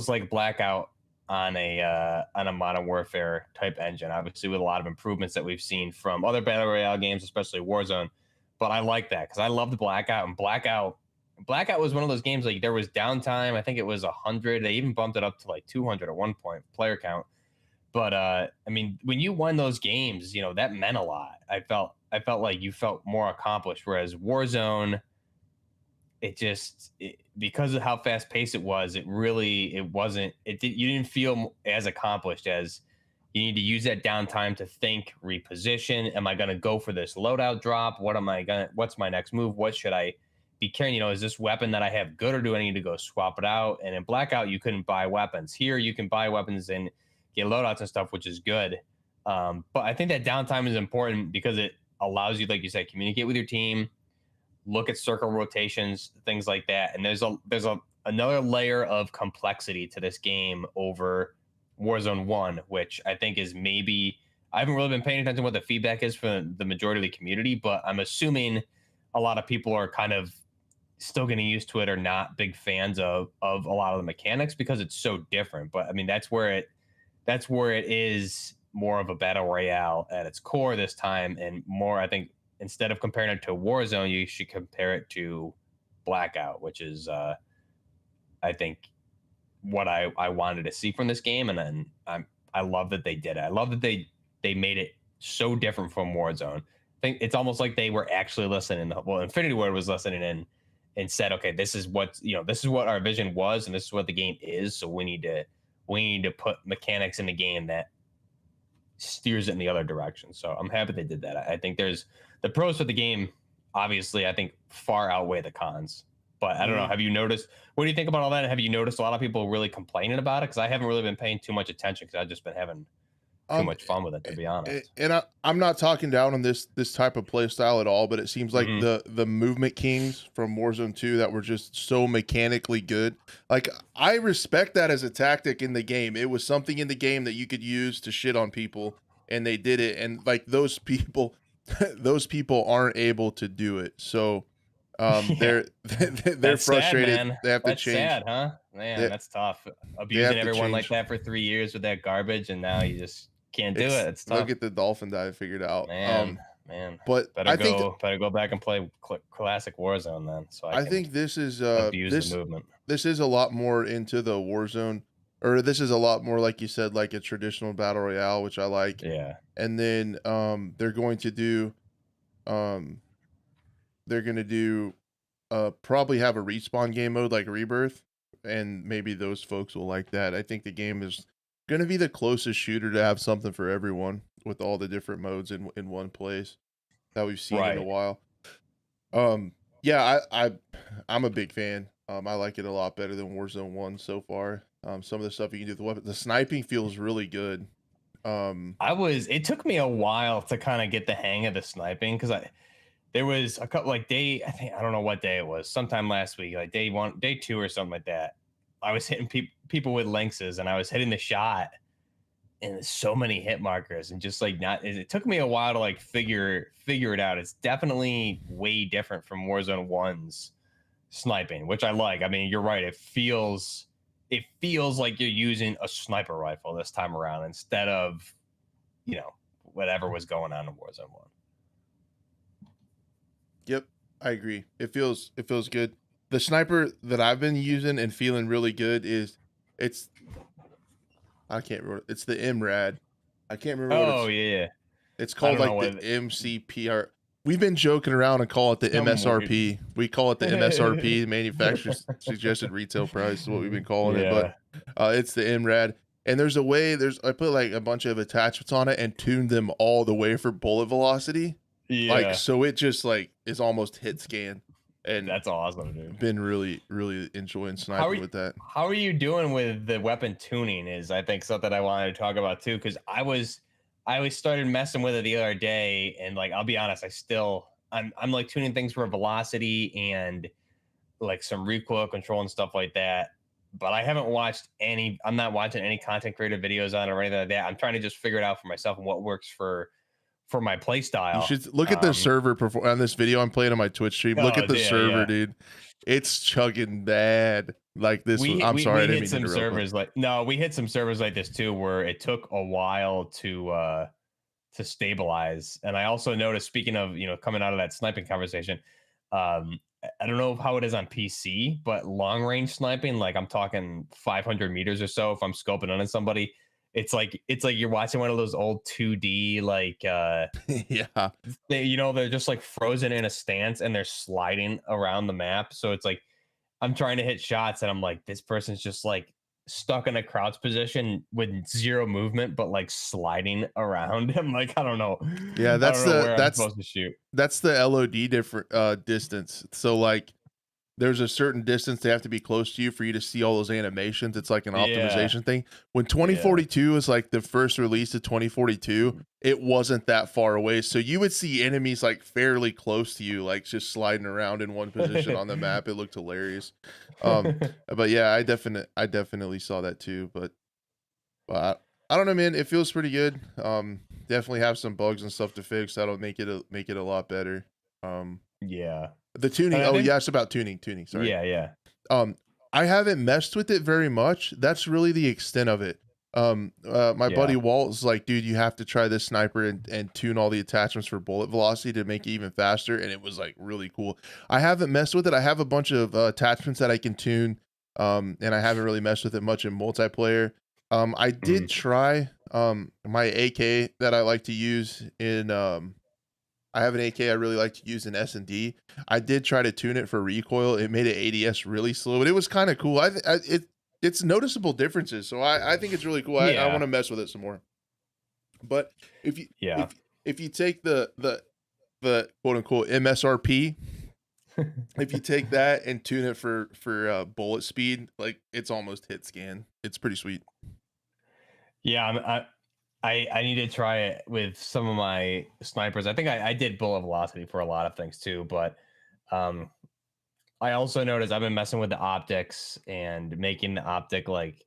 S2: like Blackout on a Modern Warfare type engine, obviously with a lot of improvements that we've seen from other battle royale games, especially Warzone. But I like that because I loved Blackout, and Blackout was one of those games like there was downtime. I think it was 100. They even bumped it up to like 200 at one point, player count. But I mean, when you won those games, that meant a lot. I felt like you felt more accomplished. Whereas Warzone, because of how fast paced it was, it wasn't. You didn't feel as accomplished as you need to use that downtime to think, reposition. Am I going to go for this loadout drop? What's my next move? What should I be carrying? Is this weapon that I have good, or do I need to go swap it out? And in Blackout, you couldn't buy weapons. Here, you can buy weapons and get loadouts and stuff, which is good. But I think that downtime is important because it allows you, like you said, communicate with your team, look at circle rotations, things like that. And there's another layer of complexity to this game over Warzone 1, which I think is maybe I haven't really been paying attention to what the feedback is from the majority of the community, but I'm assuming a lot of people are kind of still getting used to it or not big fans of a lot of the mechanics because it's so different. But I mean that's where it is more of a battle royale at its core this time, and more I think instead of comparing it to Warzone, you should compare it to Blackout, which is I think what I wanted to see from this game, and then I love that they did it. I love that they made it so different from Warzone. I think it's almost like they were actually listening. Well, Infinity Ward was listening in and said, "Okay, this is what our vision was, and this is what the game is. So we need to put mechanics in the game that steers it in the other direction." So I'm happy they did that. I think there's the pros for the game. Obviously, I think far outweigh the cons. But I don't know.
S1: Mhm.
S2: Have you noticed? What do you think about all that? Have you noticed a lot of people really complaining about it? Because I haven't really been paying too much attention because I've just been having too
S1: Um,
S2: much fun with it, to be honest.
S1: and I'm not talking down on this type of play style at all, but it seems like
S2: Hmm.
S1: the movement kings from Warzone 2 that were just so mechanically good. Like I respect that as a tactic in the game. It was something in the game that you could use to shit on people, and they did it. And like those people, those people aren't able to do it. So,
S2: Yeah,
S1: they're
S2: that's sad,
S1: frustrated.
S2: man.
S1: They have to
S2: That's
S1: change.
S2: sad, huh? Man,
S1: They
S2: that's tough.
S1: they
S2: Abusing
S1: have to
S2: everyone like
S1: change.
S2: that for 3 years with that garbage, and now you just can't do it. It's
S1: They'll
S2: tough.
S1: get the dolphin dive figured out.
S2: Man, man.
S1: But
S2: Better go back and play classic Warzone then, so I
S1: I
S2: can
S1: think
S2: abuse the movement.
S1: this is a lot more into the Warzone, or this is a lot more like you said, like a traditional battle royale, which I like.
S2: Yeah.
S1: And then um they're gonna do probably have a respawn game mode like Rebirth, and maybe those folks will like that. I think the game is going to be the closest shooter to have something for everyone with all the different modes in one place that we've seen in a
S2: Right.
S1: while. Um, yeah, I'm a big fan. I like it a lot better than Warzone 1 so far. Some of the stuff you can do with the weapon, the sniping feels really good.
S2: It took me a while to kind of get the hang of the sniping because there was a couple like I think I don't know what day it was, sometime last week, like day one, day two, or something like that. I was hitting people with lynxes, and I was hitting the shot, and there's so many hit markers, and just like not. It took me a while to like figure it out. It's definitely way different from Warzone One's sniping, which I like. I mean, you're right. It feels like you're using a sniper rifle this time around instead of whatever was going on in Warzone One.
S1: Yep, I agree. It feels good. The sniper that I've been using and feeling really good is it's I can't remember. It's the MRAD. I can't remember what
S2: Oh yeah,
S1: it's
S2: I
S1: called,
S2: don't know
S1: like the
S2: what
S1: MCPR. We've been joking around and call it the
S2: some weird.
S1: MSRP. We call it the MSRP, manufacturer's suggested retail price is what we've been calling it, but
S2: Yeah,
S1: it's the MRAD. And I put like a bunch of attachments on it and tuned them all the way for bullet velocity. Like,
S2: yeah,
S1: so it just like is almost hit scan, and
S2: that's awesome, dude.
S1: been really, really enjoying
S2: How are
S1: sniping
S2: you,
S1: with that.
S2: how are you doing with the weapon tuning? Is I think something I wanted to talk about too, because I was started messing with it the other day, and like I'll be honest, I'm like tuning things for velocity and like some recoil control and stuff like that. But I haven't watched any. I'm not watching any content creator videos on it or anything like that. I'm trying to just figure it out for myself and what works for my play
S1: You
S2: style.
S1: should look at the server on this video I'm playing on my Twitch stream. Look
S2: Oh
S1: at the
S2: yeah,
S1: server,
S2: yeah.
S1: dude. It's chugging bad. Like this was, I'm sorry, I
S2: We
S1: didn't
S2: hit
S1: mean to
S2: some
S1: interrupt, but
S2: servers like no, we hit some servers like this too, where it took a while to stabilize. And I also noticed, speaking of coming out of that sniping conversation, I don't know how it is on PC, but long range sniping, like I'm talking 500 meters or so, if I'm scoping on somebody, it's like you're watching one of those old 2D like
S1: yeah.
S2: they're just like frozen in a stance and they're sliding around the map. So it's like I'm trying to hit shots and I'm like, this person's just like stuck in a crouch position with zero movement, but like sliding around. I'm like, I don't know.
S1: Yeah,
S2: I don't know where I'm supposed to shoot.
S1: that's the LOD different distance. So like there's a certain distance they have to be close to you for you to see all those animations. It's like an
S2: Yeah.
S1: optimization thing. When
S2: Yeah.
S1: 2042 is like the first release of 2042, it wasn't that far away. So you would see enemies like fairly close to you, like just sliding around in one position on the map. It looked hilarious. Um, but yeah, I definitely saw that too. But I don't know, man. It feels pretty good. Definitely have some bugs and stuff to fix. That'll make it a lot better. Um,
S2: Yeah.
S1: the
S2: And
S1: tuning.
S2: I
S1: Oh
S2: think
S1: yeah, it's about tuning. Sorry.
S2: yeah, yeah.
S1: Um, I haven't messed with it very much. That's really the extent of it. My buddy
S2: Yeah.
S1: Walt's like, dude, you have to try this sniper and tune all the attachments for bullet velocity to make it even faster. And it was like really cool. I haven't messed with it. I have a bunch of attachments that I can tune. And I haven't really messed with it much in multiplayer. I did
S2: Mm.
S1: try my AK that I like to use in I have an AK I really like to use in S&D. I did try to tune it for recoil. It made it ADS really slow, but it was kind of cool. It's noticeable differences, so I think it's really cool. I want
S2: Yeah.
S1: to mess with it some more. But if you
S2: Yeah.
S1: if you take the quote unquote MSRP, if you take that and tune it for bullet speed, like it's almost hit scan. It's pretty sweet.
S2: Yeah, I need to try it with some of my snipers. I think I did bullet velocity for a lot of things too, but um I also noticed I've been messing with the optics and making the optic like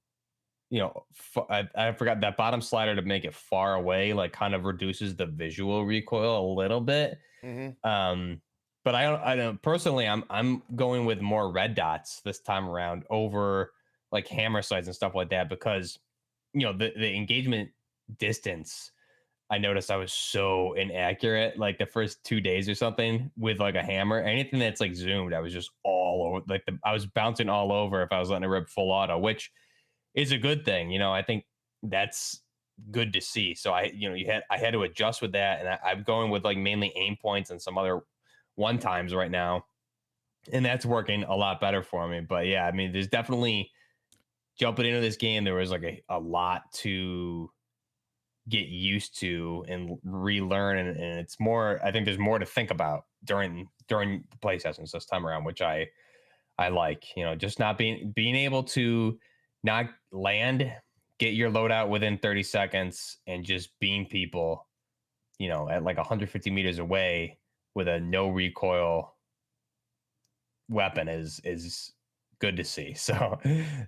S2: I forgot that bottom slider to make it far away, like kind of reduces the visual recoil a little bit.
S1: Hmm.
S2: Um, but I don't personally. I'm going with more red dots this time around over like hammer sights and stuff like that because the engagement distance. I noticed I was so inaccurate like the first 2 days or something with like a hammer. Anything that's like zoomed, I was just all over. Like I was bouncing all over if I was letting it rip full auto, which is a good thing. I think that's good to see. So I had to adjust with that, and I'm going with like mainly aim points and some other one times right now. and that's working a lot better for me. But yeah, I mean, there's definitely jumping into this game. There was like a lot to get used to and relearn, and it's more. I think there's more to think about during the play sessions this time around, which I like. You know, just not being able to not land, get your loadout within 30 seconds, and just beam people, you know, at like 150 meters away with a no recoil weapon is good to see. So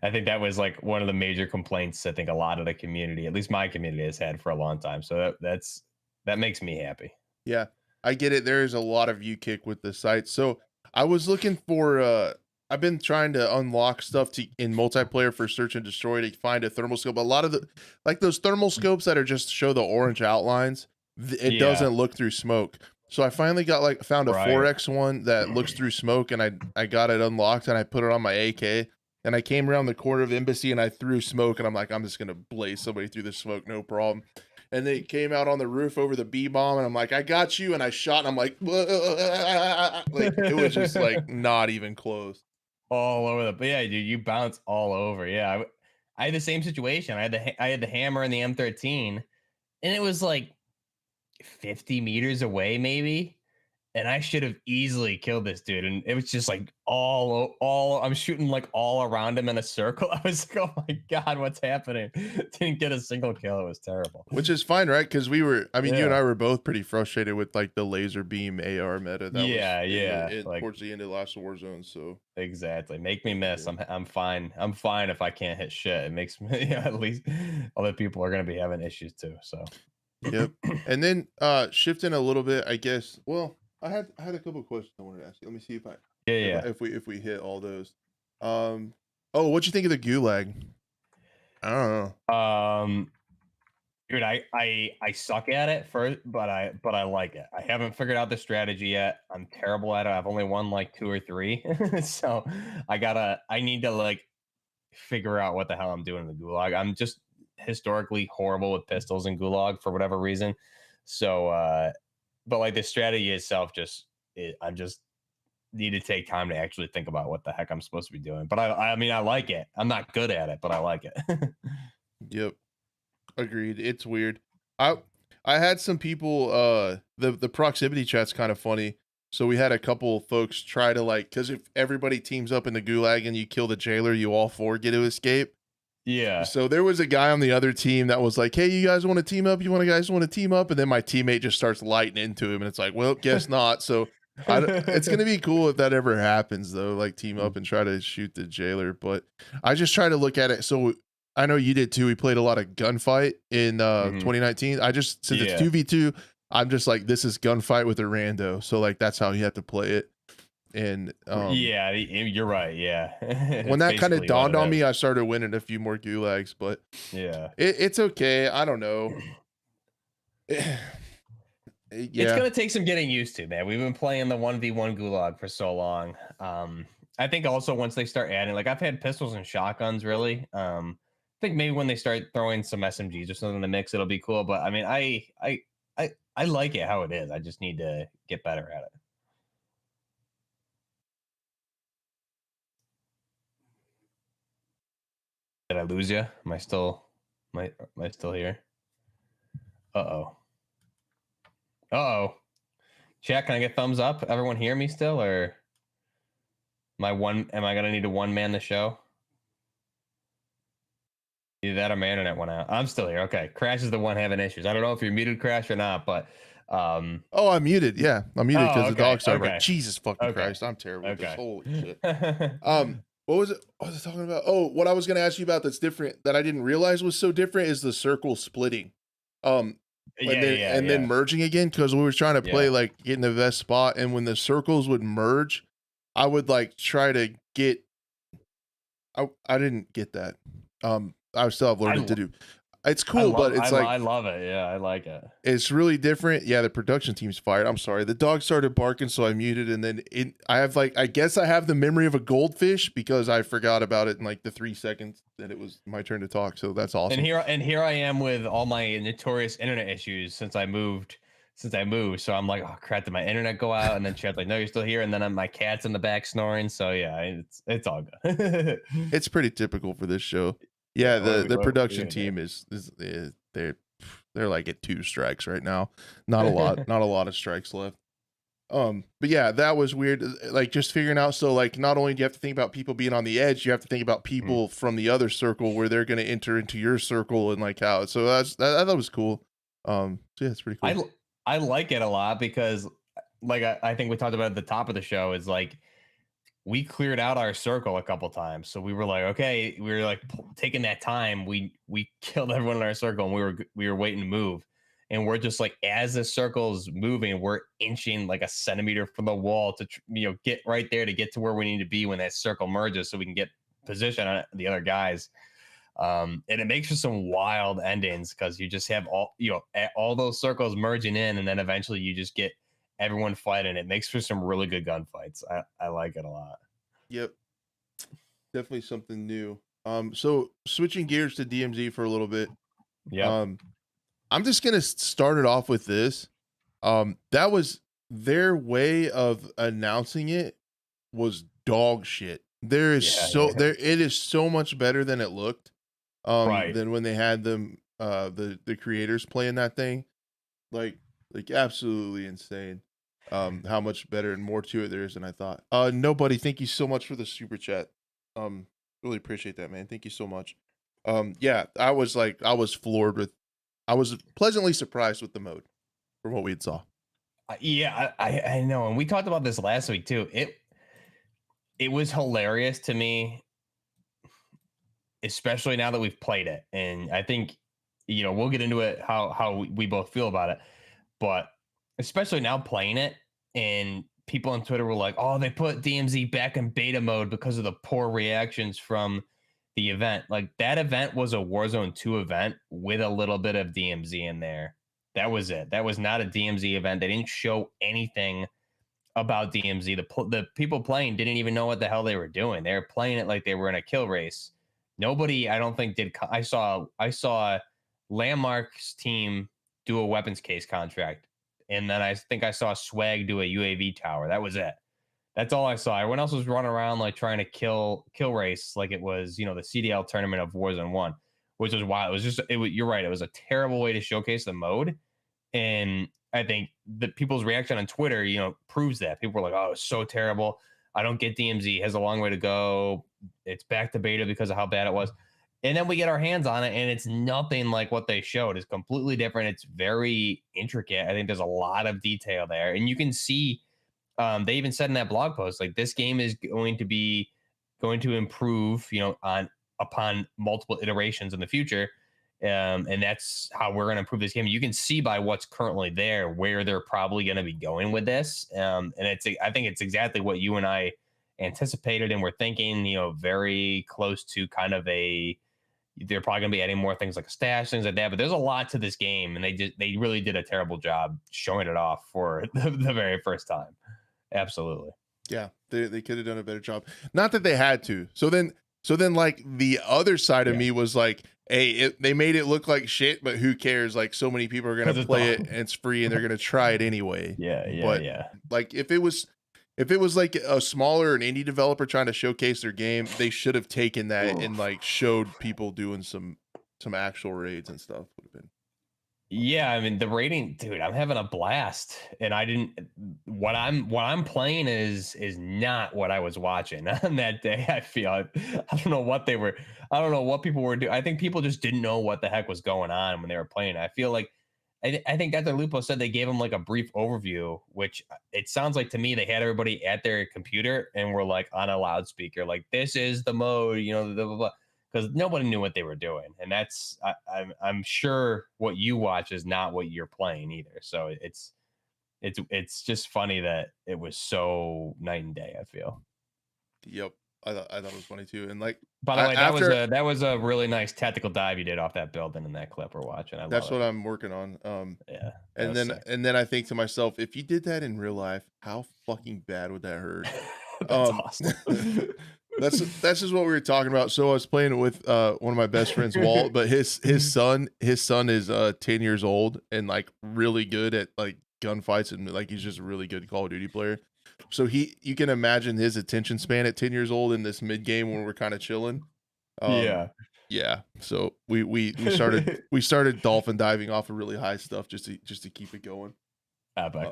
S2: I think that was like one of the major complaints I think a lot of the community, at least my community, has had for a long time. So that makes me happy.
S1: Yeah, I get it. There is a lot of you kick with the site. So I was looking for I've been trying to unlock stuff to in multiplayer for search and destroy to find a thermal scope. A lot of the like those thermal scopes that are just show the orange outlines, it
S2: Yeah,
S1: doesn't look through smoke. So I finally found a
S2: right.
S1: 4X one that looks through smoke, and I got it unlocked and I put it on my AK, and I came around the corner of Embassy and I threw smoke, and I'm like, I'm just gonna blaze somebody through the smoke, no problem. And they came out on the roof over the B bomb, and I'm like, I got you, and I shot, and I'm like, like it was just like not even close.
S2: All over but yeah, dude, you bounce all over. Yeah, I had the same situation. I had the hammer and the M13, and it was like 50 meters away, maybe. And I should have easily killed this dude. And it was just like all I'm shooting like all around him in a circle. I was like, oh my God, what's happening? Didn't get a single kill. It was terrible.
S1: Which is fine, right? Because I mean, you and
S2: Yeah.
S1: I were both pretty frustrated with like the laser beam AR meta that was
S2: Yeah. Yeah. Like
S1: towards the end of last Warzone. So
S2: exactly. Make me miss.
S1: yeah.
S2: I'm fine. I'm fine if I can't hit shit. It makes me yeah, at least other people are gonna be having issues too. So
S1: Yep. And then shifting a little bit, I guess. Well, I had a couple of questions I wanted to ask you. Let me see
S2: yeah, yeah.
S1: if we hit all those. Oh, what'd you think of the gulag? I don't know.
S2: Dude, I suck at it first, but I like it. I haven't figured out the strategy yet. I'm terrible at it. I've only won like 2 or 3. So I need to like figure out what the hell I'm doing in the gulag. I'm just historically horrible with pistols and gulag for whatever reason. So but like the strategy itself I just need to take time to actually think about what the heck I'm supposed to be doing. But I mean I like it. I'm not good at it, but I like it.
S1: Yep. Agreed. It's weird. I I had some people the proximity chat's kind of funny. So we had a couple folks try to like cuz if everybody teams up in the gulag and you kill the jailer, you all four get to escape.
S2: Yeah.
S1: So there was a guy on the other team that was like, "Hey, you guys want to team up? Guys want to team up?" And then my teammate just starts lighting into him and it's like, "Well, guess not." So it's going to be cool if that ever happens though, like team up and try to shoot the jailer, but I just try to look at it. So I know you did too. We played a lot of gunfight in
S2: Mhm.
S1: 2019. I just since it's
S2: Yeah.
S1: 2v2, I'm just like this is gunfight with a rando. So like that's how you have to play it. And
S2: Yeah, you're right. Yeah,
S1: when
S2: it's
S1: that kind of
S2: basically what
S1: dawned
S2: it
S1: on me,
S2: is.
S1: I started winning a few more gulags, but
S2: Yeah,
S1: it's okay. I don't know.
S2: it's
S1: Yeah.
S2: gonna take some getting used to, man. We've been playing the 1v1 gulag for so long. I think also once they start adding, like I've had pistols and shotguns, really. I think maybe when they start throwing some SMGs or something in the mix, it'll be cool. But I mean, I like it how it is. I just need to get better at it. Did I lose you? Am I still here? Uh oh. Uh oh. Chat, can I get thumbs up? Everyone hear me still, or am I gonna need to one man the show? Either that or my internet went out. I'm still here. Okay. Crash is the one having issues. I don't know if you're muted, Crash, or not, but
S1: Oh, I'm muted. Yeah, I'm muted
S2: oh,
S1: because the
S2: okay.
S1: dog started barking.
S2: Okay.
S1: Jesus fucking
S2: Okay.
S1: Christ, I'm terrible with this.
S2: Okay.
S1: Holy shit. What was it? What was I talking about? Oh, what I was gonna ask you about that's different that I didn't realize was so different is the circle splitting. Um,
S2: Yeah, yeah,
S1: and then
S2: yeah.
S1: merging again because we were trying to play
S2: Yeah.
S1: like get in the best spot, and when the circles would merge, I would like try to get. I didn't get that. I still have
S2: I
S1: learning to
S2: lo-
S1: do. It's cool, but it's like
S2: I love it. Yeah, I like it.
S1: it's really different. Yeah, the production team's fired. I'm sorry. The dog started barking, so I muted, and then I have like I guess I have the memory of a goldfish because I forgot about it in like the 3 seconds that it was my turn to talk. So that's awesome.
S2: And here I am with all my notorious internet issues since I moved since I moved. So I'm like, oh crap, did my internet go out? And then Chad's like, no, you're still here. And then my cat's in the back snoring. So yeah, it's all good.
S1: It's pretty typical for this show. Yeah,
S2: Yeah,
S1: the
S2: what are we
S1: production
S2: gonna do?
S1: team is they're like at 2 strikes right now. Not a lot, not a lot of strikes left. But yeah, that was weird. Like just figuring out. So like, not only do you have to think about people being on the edge, you have to think about
S2: Mhm.
S1: people from the other circle where they're going to enter into your circle and like how. So I thought it was cool. So yeah, it's pretty
S2: I
S1: cool.
S2: l- I like it a lot because, like I think we talked about at the top of the show, is like we cleared out our circle a couple times. So we were like, okay, we were like taking that time. We killed everyone in our circle, and we were waiting to move. And we're just like, as the circle's moving, we're inching like a centimeter from the wall to get right there to get to where we need to be when that circle merges, so we can get position on the other guys. And it makes for some wild endings because you just have all those circles merging in, and then eventually you just get everyone fighting. It makes for some really good gunfights. I like it a lot.
S1: Yep, definitely something new. So switching gears to DMZ for a little bit.
S2: Yep.
S1: Um, I'm just gonna start it off with this. That was their way of announcing it was dog shit. There is
S2: Yeah.
S1: so
S2: Yeah.
S1: there it is so much better than it looked.
S2: Right.
S1: Than when they had them the creators playing that thing. Like like absolutely insane. How much better and more to it there is than I thought. Nobody, thank you so much for the super chat. Really appreciate that, man. Thank you so much. Yeah, I was floored with I was pleasantly surprised with the mode from what we had saw.
S2: Yeah. I know, and we talked about this last week too. It was hilarious to me, especially now that we've played it, and I think we'll get into it how we both feel about it, but especially now playing it, and people on Twitter were like, "Oh, they put DMZ back in beta mode because of the poor reactions from the event." Like that event was a Warzone 2 event with a little bit of DMZ in there. That was it. That was not a DMZ event. They didn't show anything about DMZ. The people playing didn't even know what the hell they were doing. They were playing it like they were in a kill race. Nobody, I don't think, did. I saw Landmark's team do a weapons case contract, and then I think I saw Swag do a UAV tower. That was it. That's all I saw. Everyone else was running around like trying to kill race like it was the CDL tournament of Warzone 1, which was wild. It was just you're right. It was a terrible way to showcase the mode, and I think the people's reaction on Twitter, proves that. People were like, "Oh, it's so terrible. I don't get DMZ. It has a long way to go. It's back to beta because of how bad it was." And then we get our hands on it, and it's nothing like what they showed. It's completely different. It's very intricate. I think there's a lot of detail there, and you can see. They even said in that blog post, like this game is going to improve, on upon multiple iterations in the future. And that's how we're going to improve this game. You can see by what's currently there where they're probably going to be going with this. And I think it's exactly what you and I anticipated and we're thinking, very close to kind of they're probably going to be adding more things like a stash, things like that. But there's a lot to this game, and they really did a terrible job showing it off for the very first time. Absolutely.
S1: Yeah, they could have done a better job. Not that they had to. So then like the other side of
S2: Yeah.
S1: me was like, hey, they made it look like shit, but who cares? Like so many people are gonna
S2: 'Cause it's
S1: play
S2: all
S1: it and it's free and they're gonna try it anyway.
S2: yeah,
S1: But
S2: yeah.
S1: like if it was like a smaller an indie developer trying to showcase their game, they should have taken that and like showed people doing some actual raids and stuff. Would have been
S2: Yeah, I mean the rating, dude, I'm having a blast. And I didn't what I'm playing is not what I was watching on that day. I don't know what I don't know what people were doing. I think people just didn't know what the heck was going on when they were playing. I feel like I think Dr. Lupo said they gave him like a brief overview, which it sounds like to me they had everybody at their computer and were like on a loudspeaker, like this is the mode, blah, blah, blah, because nobody knew what they were doing, and that's I'm sure what you watch is not what you're playing either. So it's just funny that it was so night and day. I feel.
S1: yep. I thought it was funny too. And like
S2: By the way,
S1: after
S2: that was a really nice tactical dive you did off that building in that clip we're watching. I
S1: that's
S2: love
S1: what
S2: it.
S1: I'm working on.
S2: Yeah, that
S1: And
S2: was
S1: then
S2: sick.
S1: and then I think to myself, if you did that in real life, how fucking bad would that hurt?
S2: That's
S1: Um,
S2: awesome.
S1: that's just what we were talking about. So I was playing with one of my best friends, Walt, but his son is 10 years old and like really good at like gunfights and like he's just a really good Call of Duty player. So you can imagine his attention span at 10 years old in this mid game when we're kind of chilling.
S2: Yeah.
S1: Yeah. So we started dolphin diving off of really high stuff just to keep it going.
S2: Epic.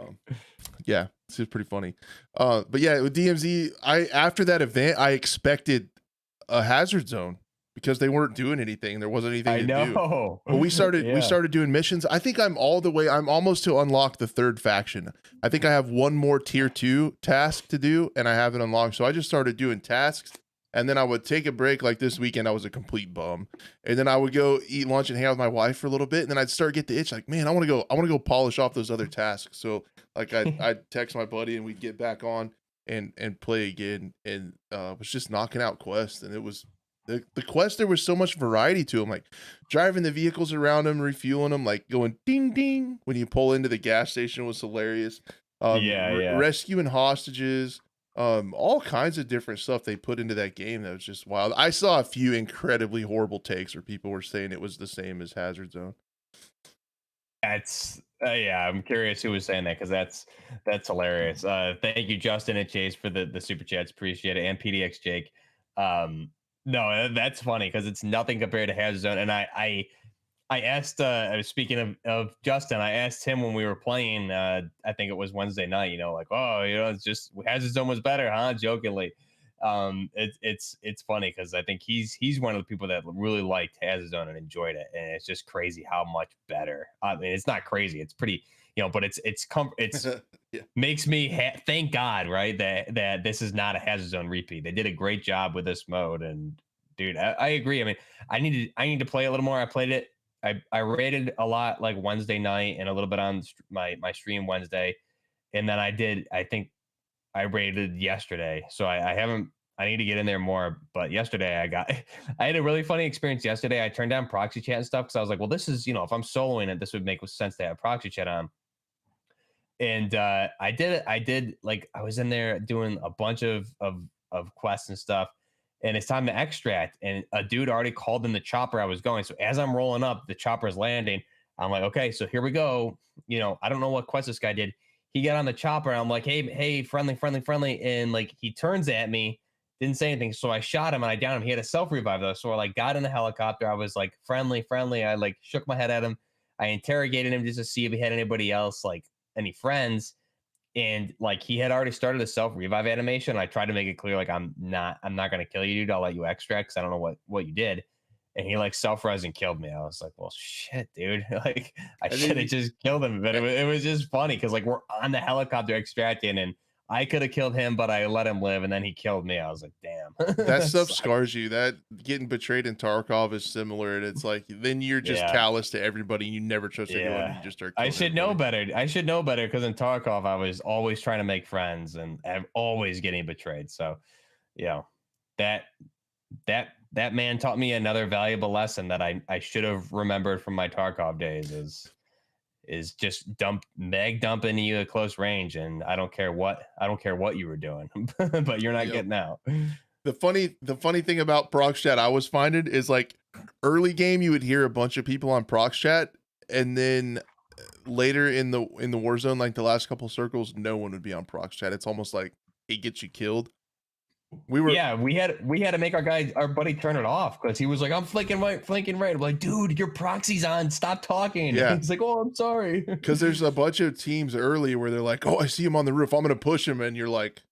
S1: Yeah, it's just pretty funny. But yeah, with DMZ, after that event, I expected a hazard zone because they weren't doing anything. There wasn't anything to do. But we started doing missions. I think I'm almost to unlock the 3rd faction. I think I have one more tier 2 task to do and I haven't unlocked. So I just started doing tasks and then I would take a break. Like this weekend, I was a complete bum. And then I would go eat lunch and hang out with my wife for a little bit. And then I'd start to get the itch like, man, I want to go polish off those other tasks. So like I'd text my buddy and we'd get back on and play again. And was just knocking out quests. And it was the quest, there was so much variety to them, like driving the vehicles around them, refueling them, like going ding ding when you pull into the gas station was hilarious. Rescuing hostages, all kinds of different stuff they put into that game that was just wild. I saw a few incredibly horrible takes where people were saying it was the same as Hazard Zone.
S2: That's I'm curious who was saying that because that's hilarious. Thank you, Justin and Chase, for the super chats. Appreciate it, and PDX Jake. No, that's funny because it's nothing compared to Hazard Zone. And I asked, speaking of Justin, I asked him when we were playing, I think it was Wednesday night, like, oh, it's just Hazard Zone was better, huh? Jokingly. It's funny because I think he's one of the people that really liked Hazard Zone and enjoyed it. And it's just crazy how much better. I mean, it's not crazy. It's pretty, but it's yeah. Makes me thank God, right, that this is not a Hazard Zone repeat. They did a great job with this mode, and dude, I agree. I mean, I need to play a little more. I played it. I rated a lot like Wednesday night and a little bit on my stream Wednesday, and then I think I rated yesterday. So I need to get in there more. But yesterday I had a really funny experience yesterday. I turned down proxy chat and stuff because I was like, well, this is if I'm soloing it, this would make sense to have proxy chat on. And I did like I was in there doing a bunch of quests and stuff, and it's time to extract. And a dude already called in the chopper I was going. So as I'm rolling up, the chopper's landing. I'm like, okay, so here we go. I don't know what quest this guy did. He got on the chopper. And I'm like, hey, friendly. And like he turns at me, didn't say anything. So I shot him and I downed him. He had a self revive though. So I like got in the helicopter. I was like friendly. I like shook my head at him. I interrogated him just to see if he had anybody else, like any friends. And like he had already started a self revive animation. I tried to make it clear, like I'm not gonna kill you, dude. I'll let you extract because I don't know what you did. And he like self res and killed me. I was like, well, shit, dude. Like I should have just killed him. But it was just funny because like we're on the helicopter extracting, and I could have killed him, but I let him live, and then he killed me. I was like, damn.
S1: That stuff scars you. That getting betrayed in Tarkov is similar, and it's like then you're just callous to everybody, and you never trust anyone. And you just start.
S2: I should know better. Because in Tarkov, I was always trying to make friends, and I'm always getting betrayed. So, that man taught me another valuable lesson that I should have remembered from my Tarkov days is just mag dump into you at close range, and I don't care what you were doing, but you're not getting out.
S1: The funny thing about prox chat I was finding is like early game you would hear a bunch of people on prox chat, and then later in the Warzone, like the last couple circles, no one would be on prox chat. It's almost like it gets you killed. We had
S2: to make our buddy turn it off because he was like, I'm flanking right. I'm like, dude, your proxy's on. Stop talking.
S1: Yeah.
S2: He's like, oh, I'm sorry.
S1: Because there's a bunch of teams early where they're like, oh, I see him on the roof. I'm gonna push him, and you're like,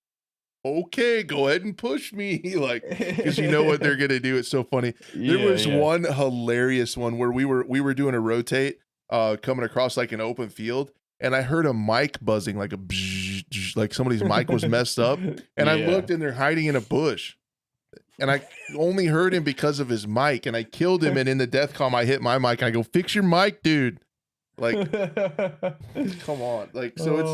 S1: okay, go ahead and push me, like, because you know what they're gonna do. It's so funny. There was one hilarious one where we were doing a rotate, coming across like an open field, and I heard a mic buzzing, like a bzz, bzz, like somebody's mic was messed up, and I looked, and they're hiding in a bush, and I only heard him because of his mic, and I killed him, and in the death comm, I hit my mic, and I go, fix your mic, dude. Like, come on. Like, so it's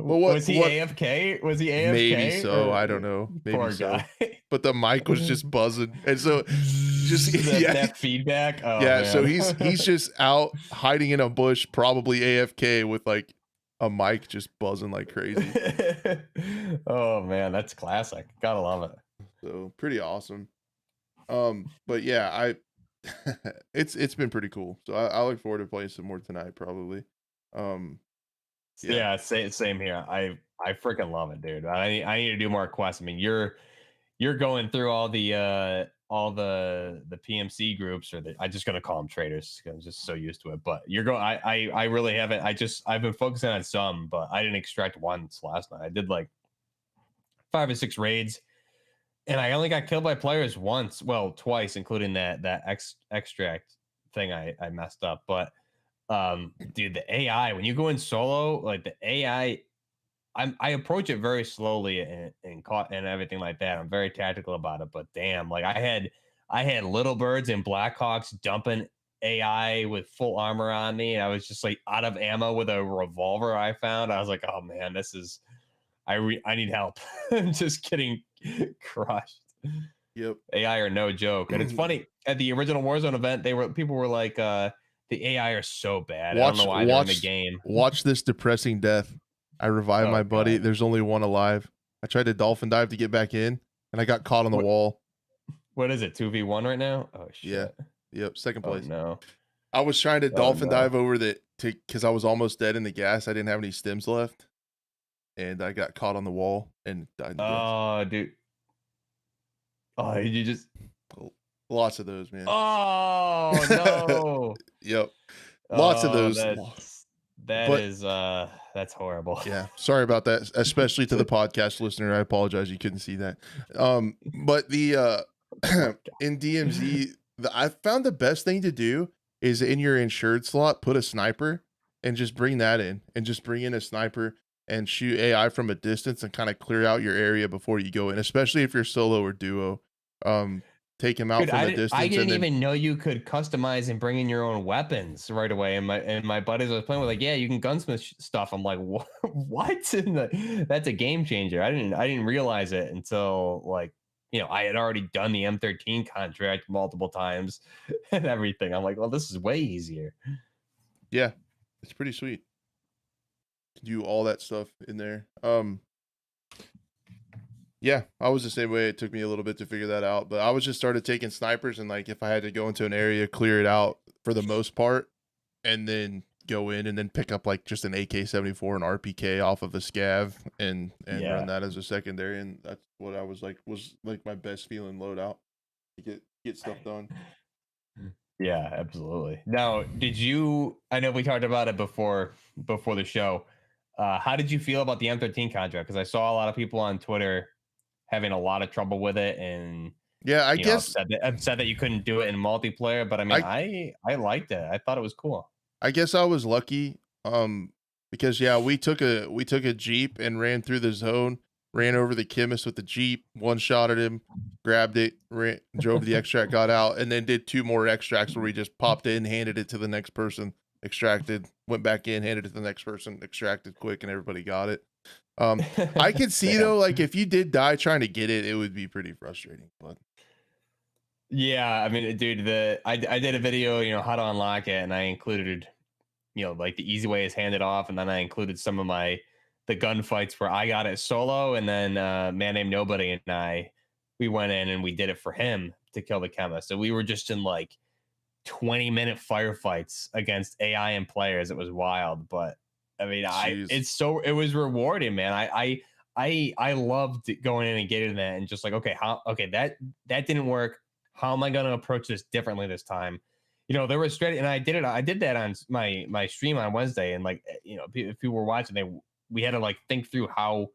S2: was he AFK? Was he AFK?
S1: Maybe so. I don't know. Maybe
S2: Poor
S1: so.
S2: guy.
S1: But the mic was just buzzing, and so just
S2: that feedback. Oh,
S1: yeah.
S2: Man.
S1: So he's just out hiding in a bush, probably AFK, with like a mic just buzzing like crazy.
S2: Oh man, that's classic. Gotta love it.
S1: So pretty awesome. But yeah, it's been pretty cool. So I look forward to playing some more tonight, probably.
S2: Yeah, same here. I freaking love it, dude. I need to do more quests. I mean, you're going through all the PMC groups, or I just gonna call them traders 'cause I'm just so used to it. But you're going. I really haven't. I've been focusing on some, but I didn't extract once last night. I did like 5 or 6 raids, and I only got killed by players once. Well, twice, including that extract thing I messed up. But dude, the AI when you go in solo, like the AI, I approach it very slowly and caught and everything like that. I'm very tactical about it, but damn, like I had little birds and Blackhawks dumping AI with full armor on me, and I was just like out of ammo with a revolver I found. I was like, oh man, this is I need help. I'm just getting crushed.
S1: Yep.
S2: AI are no joke. And it's funny, at the original Warzone event, people were like, the AI are so bad. I don't know why they're in the game.
S1: Watch this depressing death. I revived my buddy.
S2: God.
S1: There's only one alive. I tried to dolphin dive to get back in, and I got caught on the wall.
S2: What is it? 2v1 right now? Oh shit.
S1: Yeah. Yep. Second place.
S2: Oh, no.
S1: I was trying to dolphin
S2: no.
S1: dive over because I was almost dead in the gas. I didn't have any stims left, and I got caught on the wall and died. In the
S2: Oh, dude. Oh, you just
S1: lots of those, man.
S2: Oh no.
S1: Yep. Lots of those.
S2: That's horrible.
S1: Yeah. Sorry about that, especially to the podcast listener. I apologize. You couldn't see that. But the in DMZ, I found the best thing to do is in your insured slot, put a sniper and just bring that in and just bring in a sniper and shoot AI from a distance and kind of clear out your area before you go in, especially if you're solo or duo. Take him out from a distance.
S2: I didn't even know you could customize and bring in your own weapons right away. And my buddies I was playing with like, yeah, you can gunsmith stuff. I'm like, what? That's a game changer. I didn't realize it until like, I had already done the M13 contract multiple times and everything. I'm like, well, this is way easier.
S1: Yeah, it's pretty sweet. Do all that stuff in there. Yeah, I was the same way. It took me a little bit to figure that out, but I was just started taking snipers and like if I had to go into an area, clear it out for the most part, and then go in and then pick up like just an AK-74 and RPK off of a scav and run that as a secondary, and that's what I was like my best feeling loadout to get stuff done.
S2: Yeah, absolutely. Now, I know we talked about it before the show. How did you feel about the M13 contract? Because I saw a lot of people on Twitter having a lot of trouble with it, and
S1: yeah, I guess
S2: upset that you couldn't do it in multiplayer. But I mean, I liked it. I thought it was cool.
S1: I guess I was lucky, because yeah, we took a Jeep and ran through the zone, ran over the chemist with the Jeep, one-shotted him, grabbed it, drove the extract, got out, and then did 2 more extracts where we just popped in, handed it to the next person, extracted, went back in, handed it to the next person, extracted quick, and everybody got it. I could see though, like if you did die trying to get it, it would be pretty frustrating. But
S2: yeah, I mean, dude, I did a video, how to unlock it, and I included, like the easy way is hand it off, and then I included some of the gunfights where I got it solo, and then Man Named Nobody and we went in and we did it for him to kill the chemist. So we were just in like 20-minute firefights against AI and players. It was wild, but I mean, it was rewarding, man. I loved going in and getting that and just like, that didn't work. How am I going to approach this differently this time? There was strategy, and I did that on my stream on Wednesday, and like, if people were watching, we had to like think through how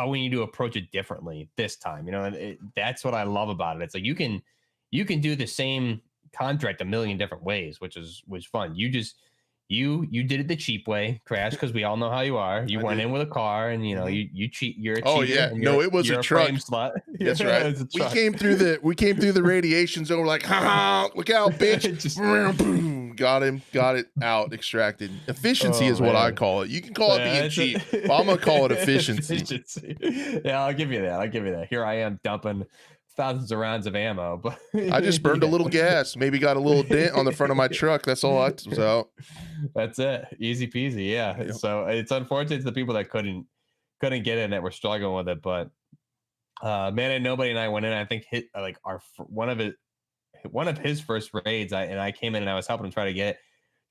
S2: we need to approach it differently this time. And that's what I love about it. It's like you can do the same contract a million different ways, which was fun. You did it the cheap way, Crash, because we all know how you are. You went in with a car, and you cheat. You're a cheater.
S1: Oh yeah, no, it was a truck. That's right. We came through the radiation zone. We're like, ha, look out, bitch! Boom, got him, got it out, extracted. Efficiency is what I call it. You can call it being cheap, but I'm gonna call it efficiency.
S2: Yeah, I'll give you that. Here I am dumping thousands of rounds of ammo, but
S1: I just burned a little gas, maybe got a little dent on the front of my truck. That's all I was out.
S2: That's it. Easy peasy. Yeah. Yep. So it's unfortunate to the people that couldn't get in, that were struggling with it. But Man and Nobody and I went in, I think hit like one of his first raids. I came in and I was helping him try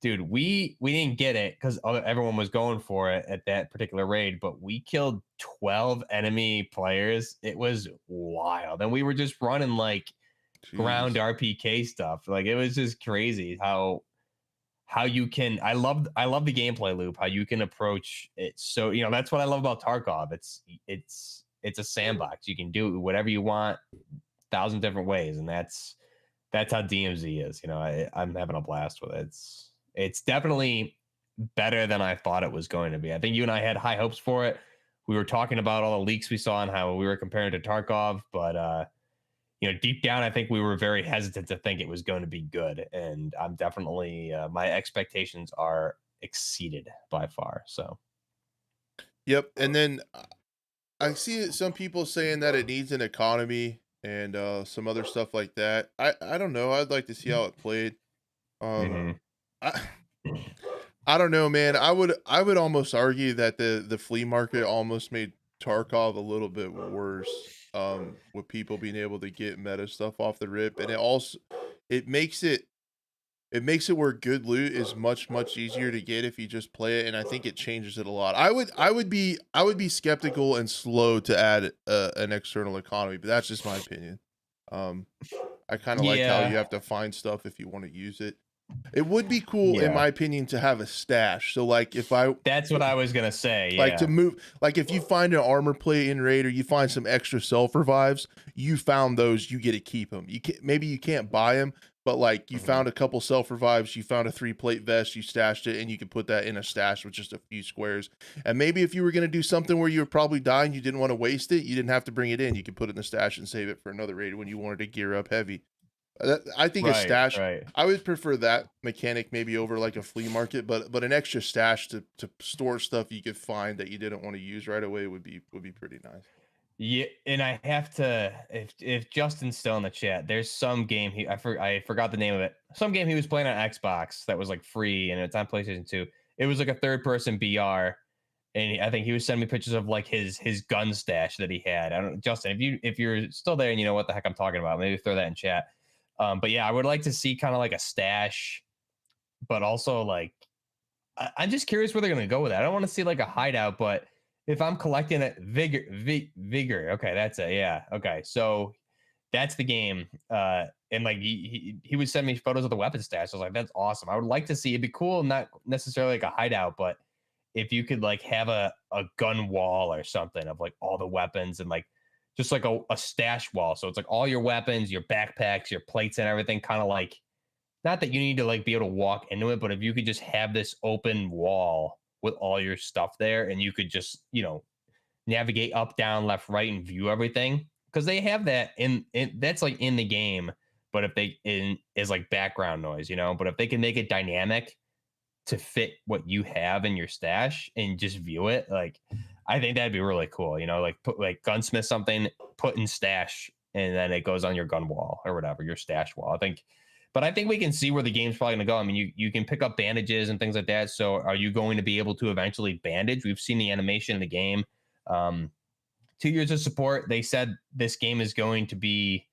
S2: dude, we didn't get it because everyone was going for it at that particular raid, but we killed 12 enemy players. It was wild, and we were just running like ground
S1: Jeez.
S2: RPK stuff. Like it was just crazy how you can. I love the gameplay loop. How you can approach it. So that's what I love about Tarkov. It's a sandbox. You can do whatever you want, thousand different ways, and that's how DMZ is. I'm having a blast with it. It's definitely better than I thought it was going to be. I think you and I had high hopes for it. We were talking about all the leaks we saw and how we were comparing to Tarkov, but deep down, I think we were very hesitant to think it was going to be good. And I'm definitely my expectations are exceeded by far. So
S1: Yep. And then I see some people saying that it needs an economy and some other stuff like that. I don't know. I'd like to see how it played. Um,
S2: mhm.
S1: I I don't know, man. I would almost argue that the flea market almost made Tarkov a little bit worse. With people being able to get meta stuff off the rip, and it makes it where good loot is much easier to get if you just play it, and I think it changes it a lot. I would be skeptical and slow to add an external economy, but that's just my opinion. Um, I kind of like how you
S2: Yeah,
S1: have to find stuff if you want to use it. It would be cool, in
S2: yeah,
S1: my opinion, to have a stash. So, like, if I
S2: that's what I was gonna say.
S1: like to
S2: Yeah.
S1: move, like if you find an armor plate in raid, or you find some extra self revives, you found those, you get to keep them. Maybe you can't buy them, but like you
S2: Mhm.
S1: found a couple self revives, you found a 3-plate vest, you stashed it, and you could put that in a stash with just a few squares. And maybe if you were gonna do something where you were probably dying, you didn't want to waste it, you didn't have to bring it in. You could put it in the stash and save it for another raid when you wanted to gear up heavy. I think a
S2: Right,
S1: stash.
S2: right.
S1: I would prefer that mechanic maybe over like a flea market, but an extra stash to store stuff you could find that you didn't want to use right away would be pretty nice.
S2: Yeah, and I have to if Justin's still in the chat, there's some game I forgot the name of it. Some game he was playing on Xbox that was like free and it's on PlayStation 2. It was like a third person BR, and I think he was sending me pictures of like his gun stash that he had. I don't Justin, if you're still there and you know what the heck I'm talking about, maybe throw that in chat. But yeah, I would like to see kind of like a stash, but also like I'm just curious where they're going to go with that. I don't want to see like a hideout, but if I'm collecting it, vigor. Okay, that's it. Yeah. Okay, so that's the game. And like he would send me photos of the weapon stash. I was like, that's awesome. I would like to see. It'd be cool, not necessarily like a hideout, but if you could like have a gun wall or something of like all the weapons and like just like a stash wall. So it's like all your weapons, your backpacks, your plates, and everything, kind of like not that you need to like be able to walk into it, but if you could just have this open wall with all your stuff there and you could just, navigate up, down, left, right, and view everything. Because they have that in that's like in the game, but if they in is like background noise, but if they can make it dynamic to fit what you have in your stash and just view it, like I think that'd be really cool, like put like gunsmith something, put in stash, and then it goes on your gun wall or whatever, your stash wall. I think we can see where the game's probably going to go. I mean, you can pick up bandages and things like that. So are you going to be able to eventually bandage? We've seen the animation in the game. 2 years of support. They said this game is going to be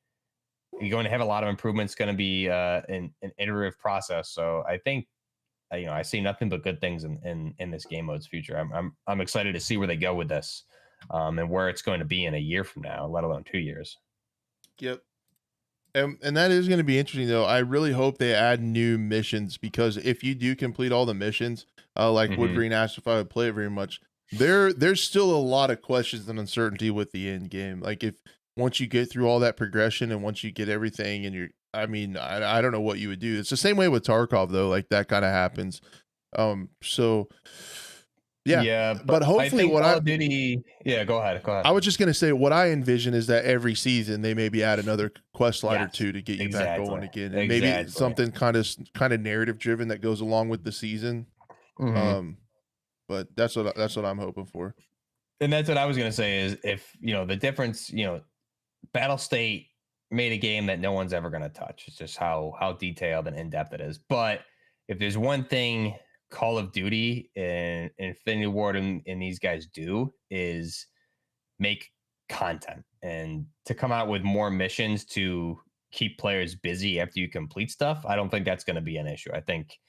S2: you're going to have a lot of improvements. Going to be an iterative process. So I think I see nothing but good things in this game mode's future. I'm excited to see where they go with this, and where it's going to be in a year from now, let alone 2 years.
S1: Yep. And that is going to be interesting though. I really hope they add new missions, because if you do complete all the missions, like Wood
S2: Hmm.
S1: Green asked if I would play it very much, there's still a lot of questions and uncertainty with the end game. Like if once you get through all that progression and once you get everything and I mean, I don't know what you would do. It's the same way with Tarkov though. Like that kind of happens. So yeah,
S2: Yeah,
S1: but
S2: but I
S1: hopefully
S2: think
S1: what
S2: Call of Duty. Yeah, go ahead. Go ahead.
S1: I was just gonna say, what I envision is that every season they maybe add another quest line or
S2: Yes,
S1: two to get you back
S2: exactly,
S1: going again, and maybe
S2: exactly.
S1: something kind of narrative driven that goes along with the season.
S2: Hmm.
S1: Um, but that's what I'm hoping for.
S2: And that's what I was gonna say is if the difference, Battle State made a game that no one's ever gonna touch. It's just how detailed and in depth it is. But if there's one thing Call of Duty and Infinity Ward and these guys do is make content and to come out with more missions to keep players busy after you complete stuff. I don't think that's going to be an issue. I think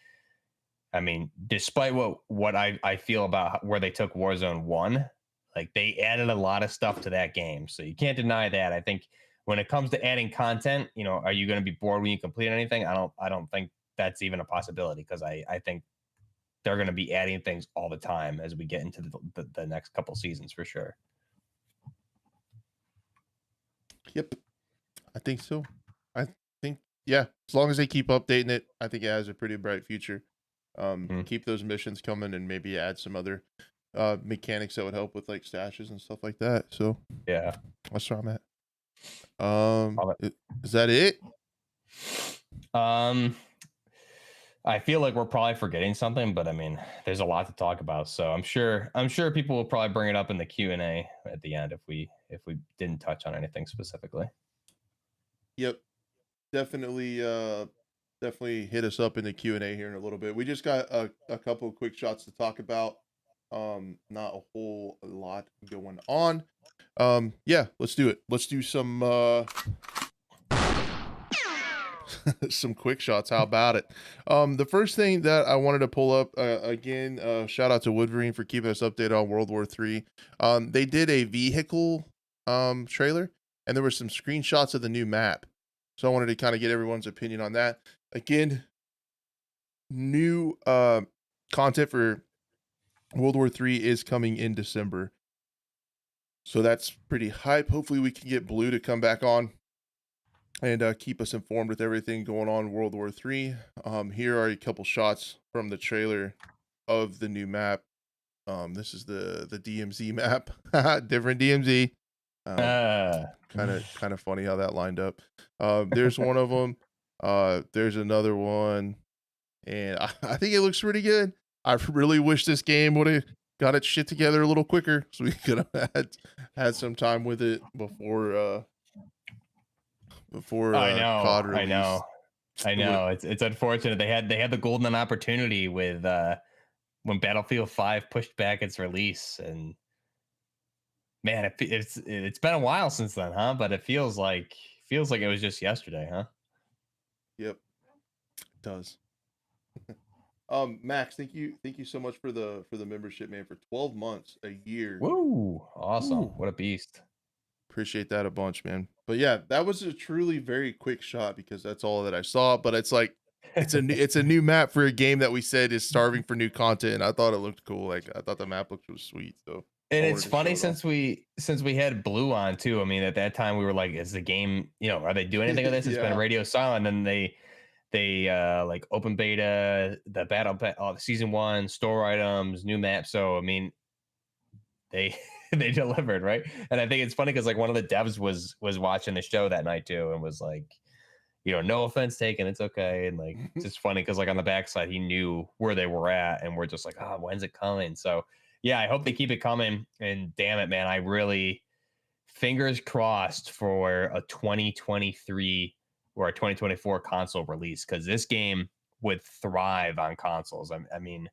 S2: I mean, despite what I feel about where they took Warzone 1, like they added a lot of stuff to that game. So you can't deny that. I think when it comes to adding content, are you going to be bored when you complete anything? I don't think that's even a possibility, because I think they're going to be adding things all the time as we get into the next couple seasons for sure.
S1: Yep, I think so. I think, yeah, as long as they keep updating it, I think it has a pretty bright future. Keep those missions coming and maybe add some other mechanics that would help with like stashes and stuff like that. So
S2: Yeah.
S1: that's where I'm at.
S2: Love it.
S1: Is that it?
S2: I feel like we're probably forgetting something, but I mean, there's a lot to talk about. So I'm sure people will probably bring it up in the Q&A at the end if we didn't touch on anything specifically.
S1: Yep, definitely. Definitely hit us up in the Q&A here in a little bit. We just got a couple of quick shots to talk about. Not a whole lot going on. Yeah, let's do it. Let's do some some quick shots. How about it? The first thing that I wanted to pull up again, shout out to Woodverine for keeping us updated on World War III. They did a vehicle trailer, and there were some screenshots of the new map. So I wanted to kind of get everyone's opinion on that. Again, new content for World War III is coming in December. So that's pretty hype. Hopefully we can get Blue to come back on and keep us informed with everything going on in World War III. Here are a couple shots from the trailer of the new map. This is the DMZ map. Different DMZ. Kind of funny how that lined up. There's one of them. There's another one, and I think it looks pretty good. I really wish this game would have got its shit together a little quicker, so we could have had some time with it before COD release.
S2: I know. It's unfortunate. They had the golden opportunity with when Battlefield 5 pushed back its release, and man, it's been a while since then, huh? But it feels like it was just yesterday, huh?
S1: Yep, it does. Max, thank you so much for the membership, man, for 12 months, a year.
S2: Woo, awesome.
S1: Woo.
S2: What a beast.
S1: Appreciate that a bunch, man. But yeah, that was a truly very quick shot because that's all that I saw. But it's like it's a new map for a game that we said is starving for new content, and I thought it looked cool. Like I thought the map looked was sweet. So
S2: and it's funny since we had Blue on too. I mean, at that time we were like, is the game, are they doing anything with this? It's been radio silent, and they like open beta the battle season 1 store items, new map. So I mean, they delivered, right? And I think it's funny because like one of the devs was watching the show that night too, and was like, no offense taken, it's okay. And like it's just funny because like on the backside he knew where they were at, and we're just like, oh, when's it coming? So yeah, I hope they keep it coming. And damn it, man, I really, fingers crossed for a 2023 or a 2024 console release, because this game would thrive on consoles. I mean,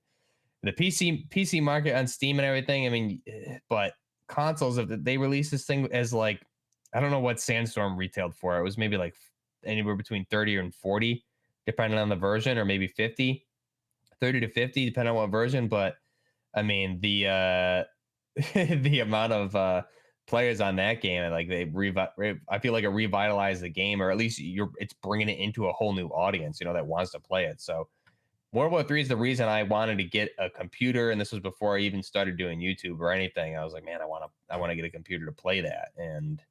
S2: the PC market on Steam and everything, I mean, but consoles, if they release this thing as like, I don't know what Sandstorm retailed for. It was maybe like anywhere between 30 and 40, depending on the version, or maybe 30 to 50, depending on what version. But I mean, the the amount of players on that game, like I feel like it revitalized the game, or at least it's bringing it into a whole new audience, that wants to play it. So World War III is the reason I wanted to get a computer, and this was before I even started doing YouTube or anything. I was like, man, I want to get a computer to play that, and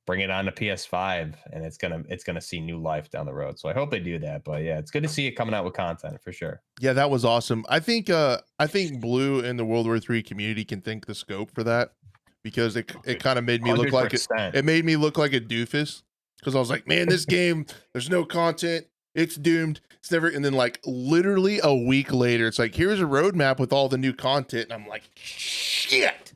S2: bring it on to PS5, and it's gonna see new life down the road. So I hope they do that. But yeah, it's good to see it coming out with content for sure.
S1: Yeah, that was awesome. I think Blue and the World War III community can thank the scope for that, because it kind of made me look like it made me look like a doofus, because I was like, man, this game, there's no content, it's doomed, it's never. And then like literally a week later, it's like, here's a roadmap with all the new content, and I'm like, shit.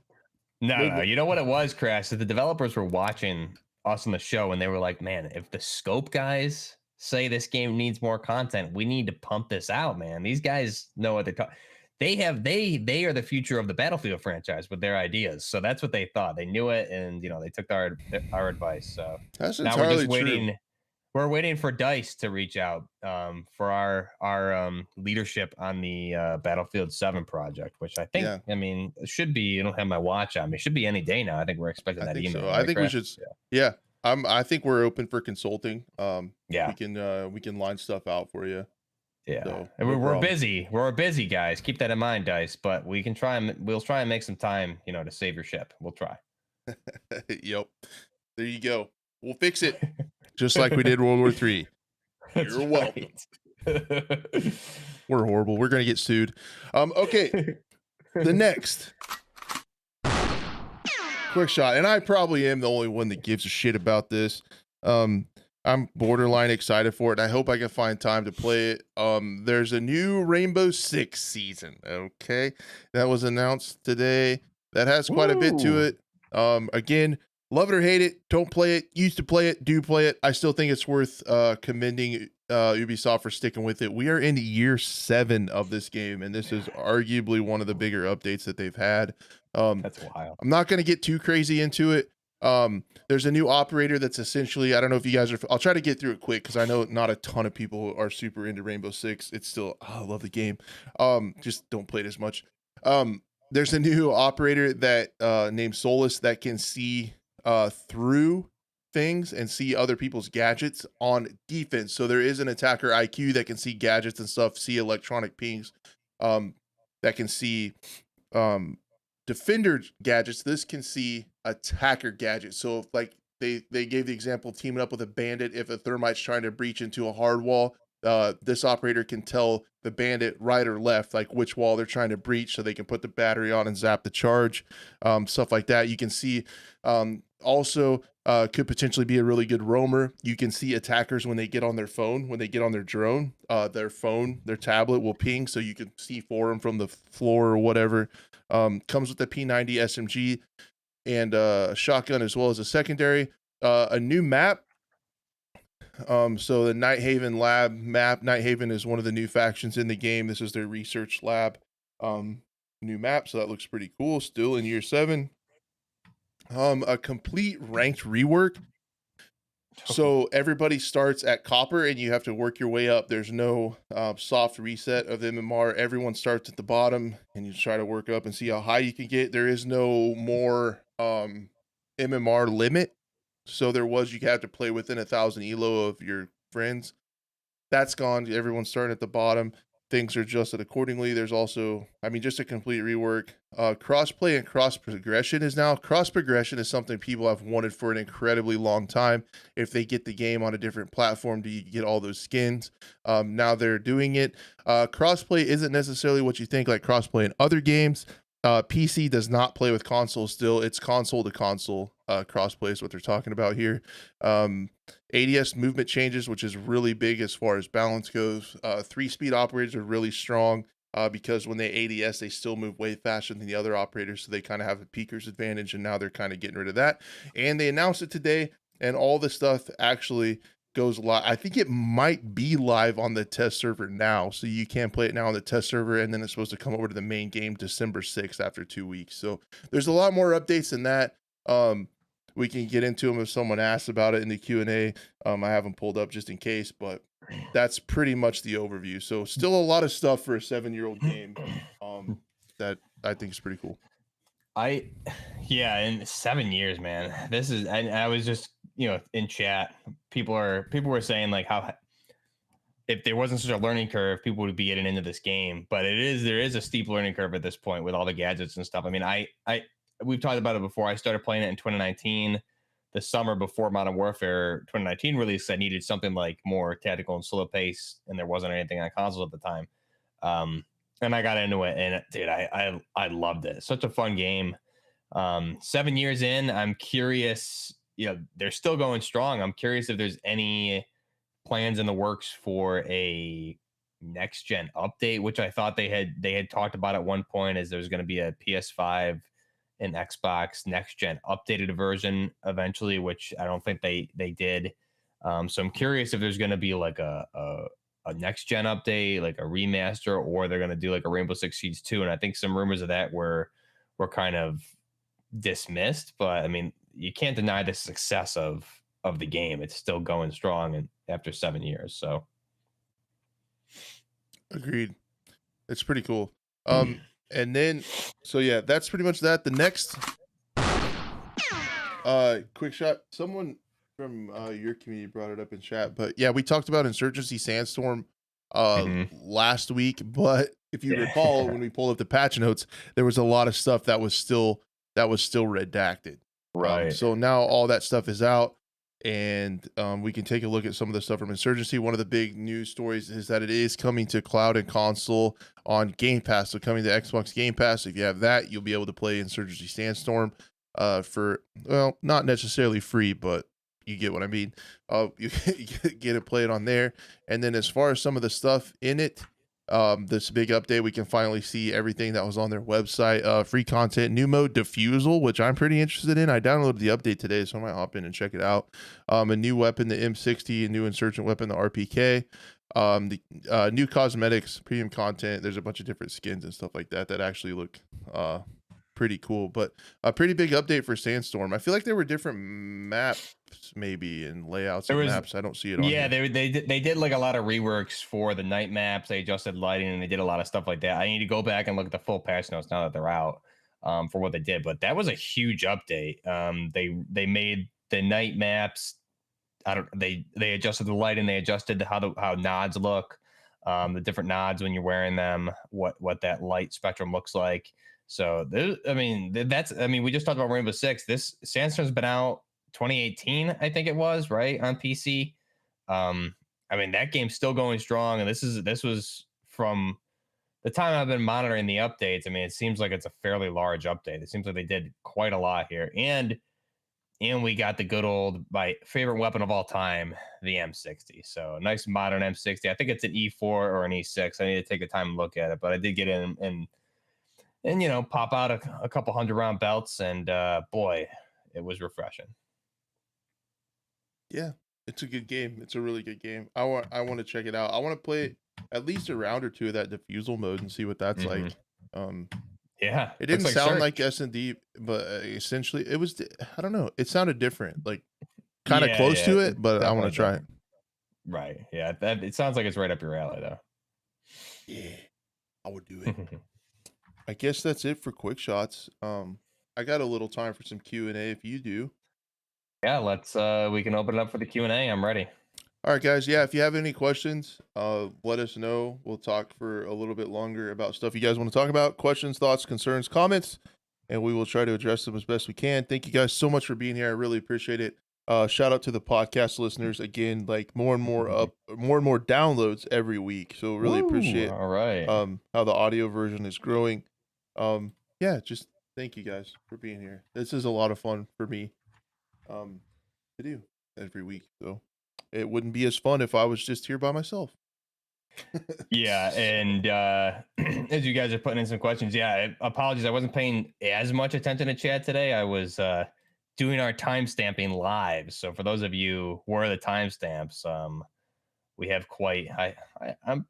S2: No, you know what it was, Crash? That the developers were watching us on the show, and they were like, man, if the scope guys say this game needs more content, we need to pump this out, man. These guys know what they are the future of the Battlefield franchise with their ideas. So that's what they thought. They knew it, and they took our advice. So
S1: that's
S2: now we're just waiting.
S1: True.
S2: We're waiting for Dice to reach out for our leadership on the Battlefield 7 project, which I think,
S1: Yeah,
S2: I mean, it should be. You don't have my watch on me. It should be any day now. I think we're expecting
S1: I
S2: that
S1: think
S2: email,
S1: so. I
S2: right,
S1: think we
S2: Chris?
S1: should. Yeah, I think we're open for consulting.
S2: Yeah,
S1: We can line stuff out for you.
S2: yeah.
S1: So
S2: And
S1: no
S2: we're
S1: problem.
S2: busy. We're busy, guys. Keep that in mind, Dice. But we can try and we'll try and make some time, to save your ship. We'll try.
S1: Yep. There you go. We'll fix it just like we did World War III.
S2: That's
S1: You're welcome.
S2: right.
S1: We're horrible. We're gonna get sued. Okay. The next quick shot, and I probably am the only one that gives a shit about this. I'm borderline excited for it, and I hope I can find time to play it. There's a new Rainbow Six season. Okay, that was announced today. That has quite a bit to
S2: Woo.
S1: it. Again, love it or hate it, don't play it. Used to play it, do play it. I still think it's worth commending Ubisoft for sticking with it. We are in year 7 of this game, and this is arguably one of the bigger updates that they've had.
S2: That's wild.
S1: I'm not going to get too crazy into it. There's a new operator that's essentially, I don't know if you guys are, I'll try to get through it quick because I know not a ton of people are super into Rainbow Six. It's still, I love the game. Just don't play it as much. There's a new operator that named Solus that can see through things and see other people's gadgets on defense. So there is an attacker IQ that can see gadgets and stuff, see electronic pings, that can see defender gadgets. This can see attacker gadgets. So if like they gave the example of teaming up with a bandit, if a thermite's trying to breach into a hard wall, this operator can tell the bandit right or left, like which wall they're trying to breach, so they can put the battery on and zap the charge, stuff like that. You can see also could potentially be a really good roamer. You can see attackers when they get on their phone, when they get on their drone, their tablet will ping, so you can see for them from the floor or whatever. Comes with the P90 SMG and a shotgun as well as a secondary. A new map. So the Night Haven lab map. Night Haven is one of the new factions in the game. This is their research lab. New map, so that looks pretty cool. Still in year 7. A complete ranked rework. So everybody starts at copper and you have to work your way up. There's no soft reset of MMR. Everyone starts at the bottom and you try to work up and see how high you can get. There is no more MMR limit. So there was, you have to play within 1,000 elo of your friends. That's gone. Everyone's starting at the bottom. Things are adjusted accordingly. There's also, I mean, just a complete rework. Crossplay and cross progression is now. Cross progression is something people have wanted for an incredibly long time. If they get the game on a different platform, do you get all those skins? Now they're doing it. Crossplay isn't necessarily what you think, like crossplay in other games. PC does not play with console still. It's console to console crossplay is what they're talking about here. ADS movement changes, which is really big as far as balance goes. 3-speed operators are really strong because when they ADS, they still move way faster than the other operators. So they kind of have a peaker's advantage, and now they're kind of getting rid of that. And they announced it today, and all the stuff actually goes live. I think it might be live on the test server now. So you can play it now on the test server, and then it's supposed to come over to the main game December 6th after 2 weeks. So there's a lot more updates than that. We can get into them if someone asks about it in the Q&A. I have them pulled up just in case, but that's pretty much the overview. So still a lot of stuff for a 7-year-old game that I think is pretty cool.
S2: In 7 years, man, this is, I was just, in chat, people were saying like how if there wasn't such a learning curve, people would be getting into this game, but there is a steep learning curve at this point with all the gadgets and stuff. I mean, we've talked about it before. I started playing it in 2019, the summer before Modern Warfare 2019 release. I needed something like more tactical and slow pace, and there wasn't anything on consoles at the time. And I got into it, and dude, I loved it. Such a fun game. 7 years in, I'm curious. They're still going strong. I'm curious if there's any plans in the works for a next gen update, which I thought they had talked about at one point, as there's going to be a PS5 and Xbox next gen updated version eventually, which I don't think they did. So I'm curious if there's going to be like a next gen update, like a remaster, or they're going to do like a Rainbow Six Siege 2. And I think some rumors of that were kind of dismissed, but I mean, you can't deny the success of of the game. It's still going strong and after 7 years. So
S1: Agreed. It's pretty cool. And then so yeah, that's pretty much that. The next quick shot. Someone from your community brought it up in chat, but yeah, we talked about Insurgency Sandstorm last week, but if you recall, when we pulled up the patch notes, there was a lot of stuff that was still redacted.
S2: right.
S1: So now all that stuff is out, and we can take a look at some of the stuff from Insurgency. One of the big news stories is that it is coming to cloud and console on Game Pass. So coming to Xbox Game Pass, if you have that, you'll be able to play Insurgency Sandstorm for, well, not necessarily free, but you get what I mean. You get to play it on there. And then as far as some of the stuff in it, this big update, we can finally see everything that was on their website. Free content, new mode Diffusal, which I'm pretty interested in. I downloaded the update today, so I might hop in and check it out. A new weapon, the M60, a new insurgent weapon, the RPK. The new cosmetics, premium content. There's a bunch of different skins and stuff like that that actually look pretty cool. But a pretty big update for Sandstorm. I feel like there were different maps maybe and layouts of maps. I don't see it on
S2: yeah
S1: here.
S2: they did like a lot of reworks for the night maps. They adjusted lighting and they did a lot of stuff like that. I need to go back and look at the full patch notes now that they're out for what they did, but that was a huge update. They made the night maps, they adjusted the lighting, they adjusted how nods look, the different nods when you're wearing them, what that light spectrum looks like. So we just talked about Rainbow Six. This Sandstorm's been out 2018, I think it was, right, on PC. That game's still going strong, and this was from the time I've been monitoring the updates. It seems like it's a fairly large update. It seems like they did quite a lot here, and we got the good old, my favorite weapon of all time, the M60. So a nice modern M60. I think it's an E4 or an E6. I need to take the time and look at it, but I did get in and pop out a couple 100-round belts, and boy, it was refreshing.
S1: Yeah, it's a good game. It's a really good game. I want to check it out. I want to play at least a round or two of that diffusal mode and see what that's like.
S2: Yeah,
S1: it didn't sound like S&D, but essentially it was, I don't know, it sounded different, like kind of close to it, but I want to try it.
S2: Right. Yeah, it sounds like it's right up your alley though.
S1: Yeah, I would do it. I guess that's it for quick shots. I got a little time for some Q&A if you do.
S2: Yeah, let's we can open it up for the Q&A. I'm ready.
S1: All right, guys. Yeah, if you have any questions, let us know. We'll talk for a little bit longer about stuff you guys want to talk about. Questions, thoughts, concerns, comments, and we will try to address them as best we can. Thank you guys so much for being here. I really appreciate it. Shout out to the podcast listeners again, like more and more downloads every week. So really appreciate
S2: all right.
S1: How the audio version is growing. Yeah, just thank you guys for being here. This is a lot of fun for me to do every week. So it wouldn't be as fun if I was just here by myself.
S2: Yeah, and as you guys are putting in some questions, apologies, I wasn't paying as much attention to chat today. I was doing our timestamping live. So for those of you who are the timestamps, we have I'm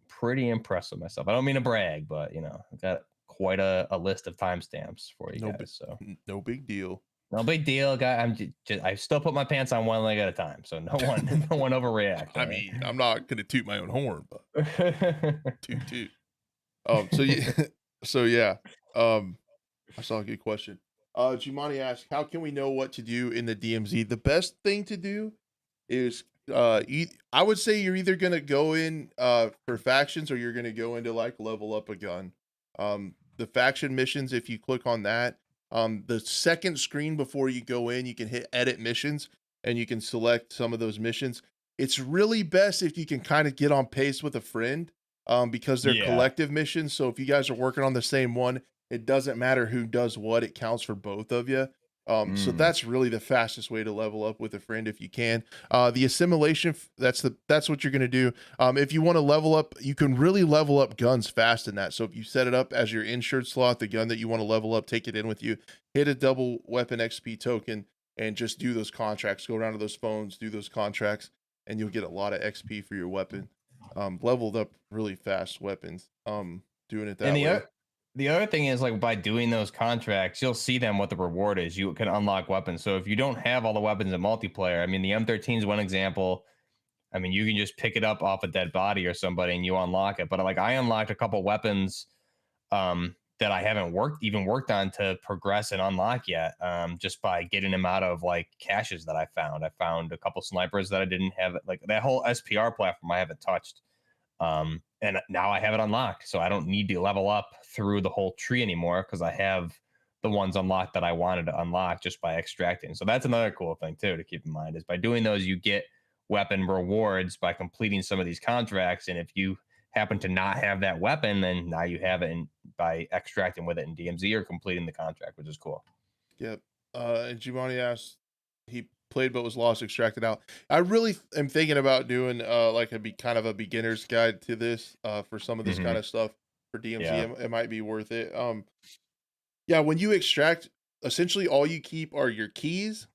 S2: pretty impressed with myself. I don't mean to brag, but I've got quite a list of timestamps for you guys. So
S1: no big deal.
S2: No big deal, guy. I still put my pants on one leg at a time, so no one overreact.
S1: I mean, I'm not gonna toot my own horn, but toot. So yeah. I saw a good question. Jumani asked, how can we know what to do in the DMZ? The best thing to do is I would say you're either gonna go in for factions or you're gonna go into like level up a gun. The faction missions, if you click on that, the second screen before you go in, you can hit edit missions and you can select some of those missions. It's really best if you can kind of get on pace with a friend, because they're collective missions. So if you guys are working on the same one, it doesn't matter who does what, it counts for both of you. So that's really the fastest way to level up with a friend if you can. The assimilation, that's what you're going to do. If you want to level up, you can really level up guns fast in that. So if you set it up as your insured slot, the gun that you want to level up, take it in with you, hit a double weapon XP token, and just do those contracts. Go around to those phones, do those contracts, and you'll get a lot of XP for your weapon. Leveled up really fast weapons. Doing it that way.
S2: the other thing is like by doing those contracts, you'll see them what the reward is. You can unlock weapons. So if you don't have all the weapons in multiplayer, I mean, the M13 is one example. I mean, you can just pick it up off a dead body or somebody and you unlock it. But like I unlocked a couple weapons that I haven't worked on to progress and unlock yet, just by getting them out of like caches that I found. I found a couple snipers that I didn't have, like that whole SPR platform I haven't touched. And now I have it unlocked, so I don't need to level up through the whole tree anymore because I have the ones unlocked that I wanted to unlock just by extracting. So that's another cool thing too to keep in mind is by doing those, you get weapon rewards by completing some of these contracts. And if you happen to not have that weapon, then now you have it by extracting with it in DMZ or completing the contract, which is cool.
S1: Yep. And Giovanni asked, he played but was lost, extracted out. I really am thinking about doing like kind of a beginner's guide to this for some of this kind of stuff for DMZ.
S2: Yeah.
S1: It might be worth it. Yeah, when you extract, essentially all you keep are your keys.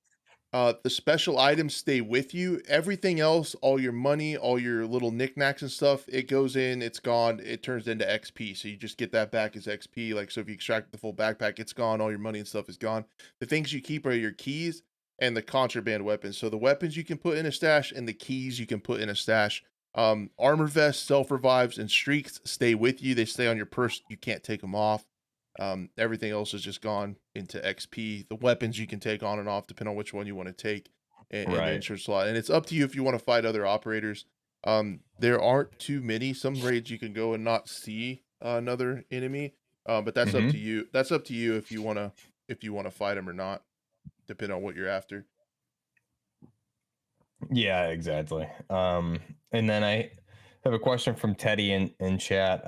S1: The special items stay with you. Everything else, all your money, all your little knickknacks and stuff, it goes in, it's gone, it turns into XP. So you just get that back as XP. Like, so if you extract the full backpack, it's gone, all your money and stuff is gone. The things you keep are your keys and the contraband weapons. So the weapons you can put in a stash and the keys you can put in a stash. Armor vests, self revives, and streaks stay with you. They stay on your purse. You can't take them off. Everything else is just gone into XP. The weapons you can take on and off depending on which one you want to take in the insurance slot. And it's up to you if you want to fight other operators. There aren't too many. Some raids you can go and not see another enemy. But that's up to you. That's up to you if you want to fight them or not, depending on what you're after.
S2: Yeah, exactly. And then I have a question from Teddy in chat.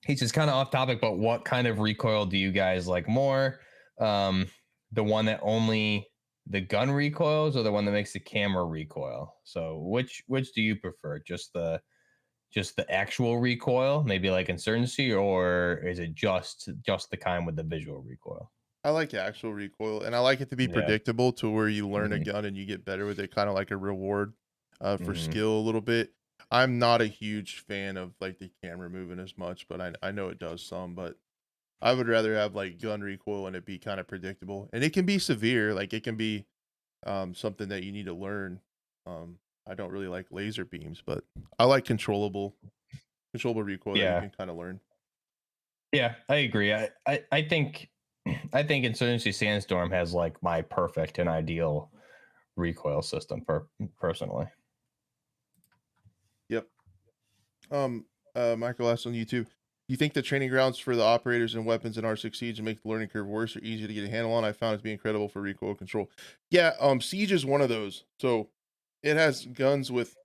S2: He's just kind of off topic, but what kind of recoil do you guys like more? The one that only the gun recoils or the one that makes the camera recoil? So which do you prefer? Just the actual recoil, maybe like Insurgency, or is it just the kind with the visual recoil?
S1: I like actual recoil, and I like it to be predictable to where you learn a
S2: Mhm.
S1: gun and you get better with it, kind of like a reward for
S2: Mhm.
S1: skill a little bit. I'm not a huge fan of like the camera moving as much, but I know it does some, but I would rather have like gun recoil and it be kind of predictable. And it can be severe, like it can be something that you need to learn. I don't really like laser beams, but I like controllable recoil that you
S2: Yeah.
S1: can kind of learn.
S2: Yeah, I agree. I think Insurgency Sandstorm has like my perfect and ideal recoil system personally.
S1: Yep. Michael asked on YouTube, do you think the training grounds for the operators and weapons in R6 Siege make the learning curve worse or easier to get a handle on? I found it to be incredible for recoil control. Yeah, Siege is one of those. So it has guns with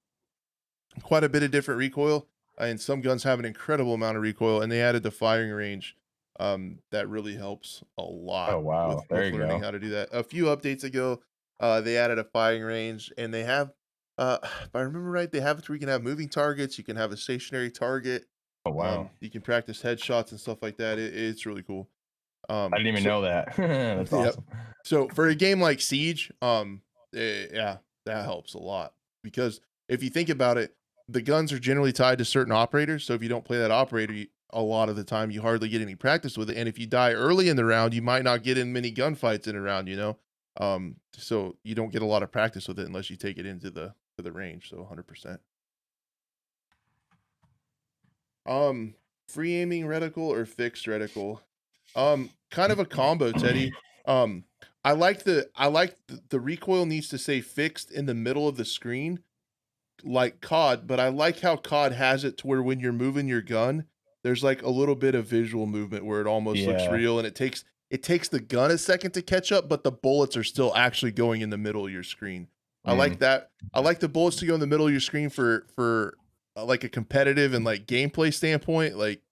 S1: quite a bit of different recoil, and some guns have an incredible amount of recoil, and they added the firing range. That really helps a lot
S2: Oh wow, there
S1: with
S2: you
S1: learning
S2: go.
S1: how to do that. A few updates ago, they added a firing range, and they have, if I remember right, they have it where you can have moving targets, you can have a stationary target,
S2: Oh wow,
S1: you can practice headshots and stuff like that. It's really cool.
S2: I didn't even
S1: So
S2: know that. That's
S1: yep.
S2: awesome.
S1: So for a game like Siege, yeah, that helps a lot because if you think about it, the guns are generally tied to certain operators. So if you don't play that operator, a lot of the time you hardly get any practice with it. And if you die early in the round, you might not get in many gunfights in a round, you know. So you don't get a lot of practice with it unless you take it into the range. So 100%. Free aiming reticle or fixed reticle? Kind of a combo, Teddy. Um, I like the recoil needs to stay fixed in the middle of the screen, like COD, but I like how COD has it to where when you're moving your gun, there's like a little bit of visual movement where it almost looks
S2: Yeah.
S1: real, and it takes the gun a second to catch up, but the bullets are still actually going in the middle of your screen. I like that. I like the bullets to go in the middle of your screen for like a competitive and like gameplay standpoint, like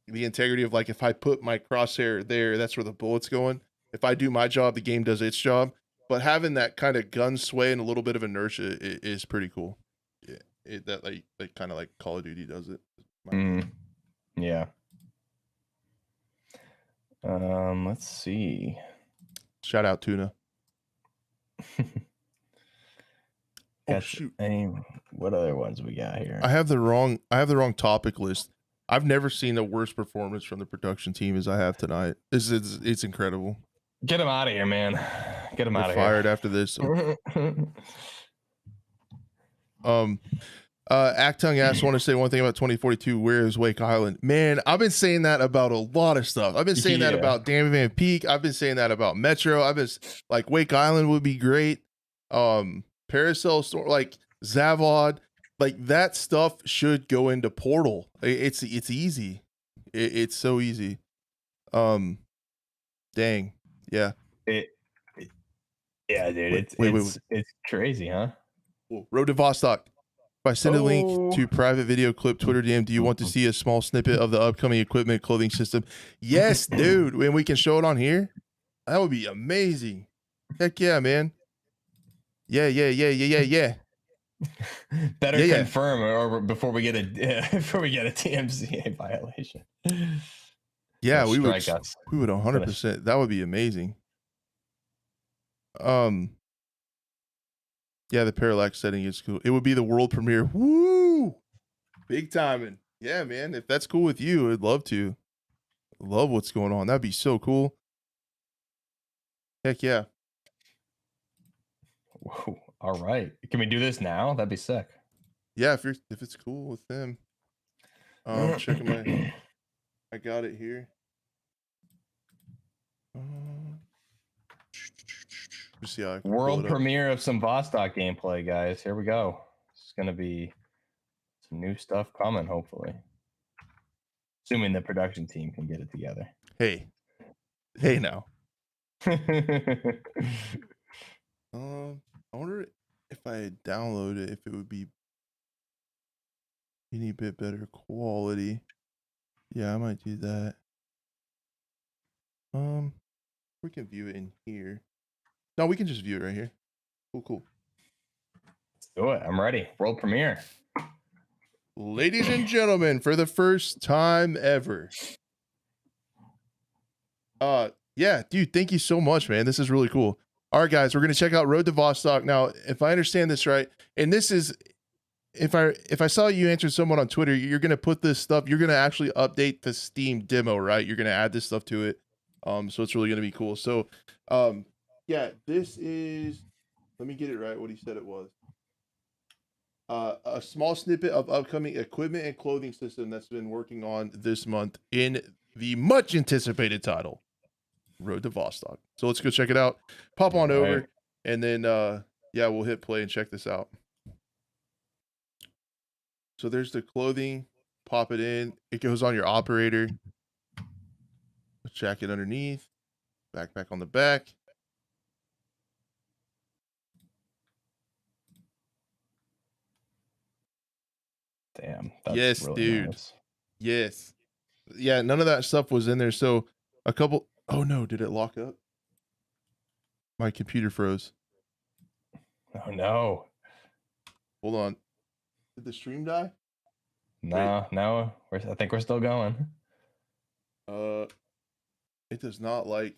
S1: the integrity of like if I put my crosshair there, that's where the bullet's going. If I do my job, the game does its job. But having that kind of gun sway and a little bit of inertia is pretty cool. Yeah, that like kind of like Call of Duty does it.
S2: Yeah. Let's see.
S1: Shout out Tuna. Oh
S2: Got
S1: shoot!
S2: what other ones we got here?
S1: I have the wrong topic list. I've never seen a worse performance from the production team as I have tonight. It's incredible.
S2: Get him out of here, man. Get him
S1: They're
S2: out of
S1: fired
S2: here.
S1: after this. So. Actung asks, want to say one thing about 2042. Where is Wake Island? Man, I've been saying that about a lot of stuff. I've been saying that about Dan Van Peak. I've been saying that about Metro. I've been like, Wake Island would be great. Paracel Storm, like Zavod, like that stuff should go into Portal. It's easy. It's so easy. Dang, yeah.
S2: Yeah, dude. It's crazy, huh?
S1: Cool. Road to Vostok. If I send a link to private video clip, Twitter DM, do you want to see a small snippet of the upcoming equipment clothing system? Yes, dude. When we can show it on here, that would be amazing. Heck yeah, man. Yeah.
S2: Better confirm or before we get a TMCA violation.
S1: Yeah, we would 100%. That would be amazing. Yeah, the parallax setting is cool. It would be the world premiere. Woo! Big timing. Yeah, man. If that's cool with you, I'd love to. Love what's going on. That'd be so cool. Heck yeah.
S2: Whoa. All right. Can we do this now? That'd be sick.
S1: Yeah, if it's cool with them. Checking my I got it here. Let's see how I can
S2: world premiere of some Vostok gameplay, guys. Here we go. It's gonna be some new stuff coming, hopefully. Assuming the production team can get it together.
S1: Hey now. I wonder if I download it, if it would be any bit better quality. Yeah, I might do that. We can view it in here. No, we can just view it right here. Cool.
S2: Let's do it. I'm ready. World premiere.
S1: Ladies and gentlemen, for the first time ever. Yeah, dude, thank you so much, man. This is really cool. All right, guys, we're going to check out Road to Vostok. Now, if I understand this right, and this is, if I saw you answer someone on Twitter, you're going to put this stuff, you're going to actually update the Steam demo, right? You're going to add this stuff to it. So it's really going to be cool. So, yeah, this is, let me get it right, what he said it was. A small snippet of upcoming equipment and clothing system that's been working on this month in the much anticipated title, Road to Vostok. So let's go check it out. Pop on over, and then, yeah, we'll hit play and check this out. So there's the clothing. Pop it in. It goes on your operator. Jacket underneath. Backpack on the back.
S2: Damn. That's
S1: yes,
S2: really
S1: dude.
S2: Nice.
S1: Yes. Yeah, none of that stuff was in there. So a couple. Oh no, did it lock up? My computer froze.
S2: Oh no.
S1: Hold on. Did the stream die?
S2: No. I think we're still going.
S1: It does not like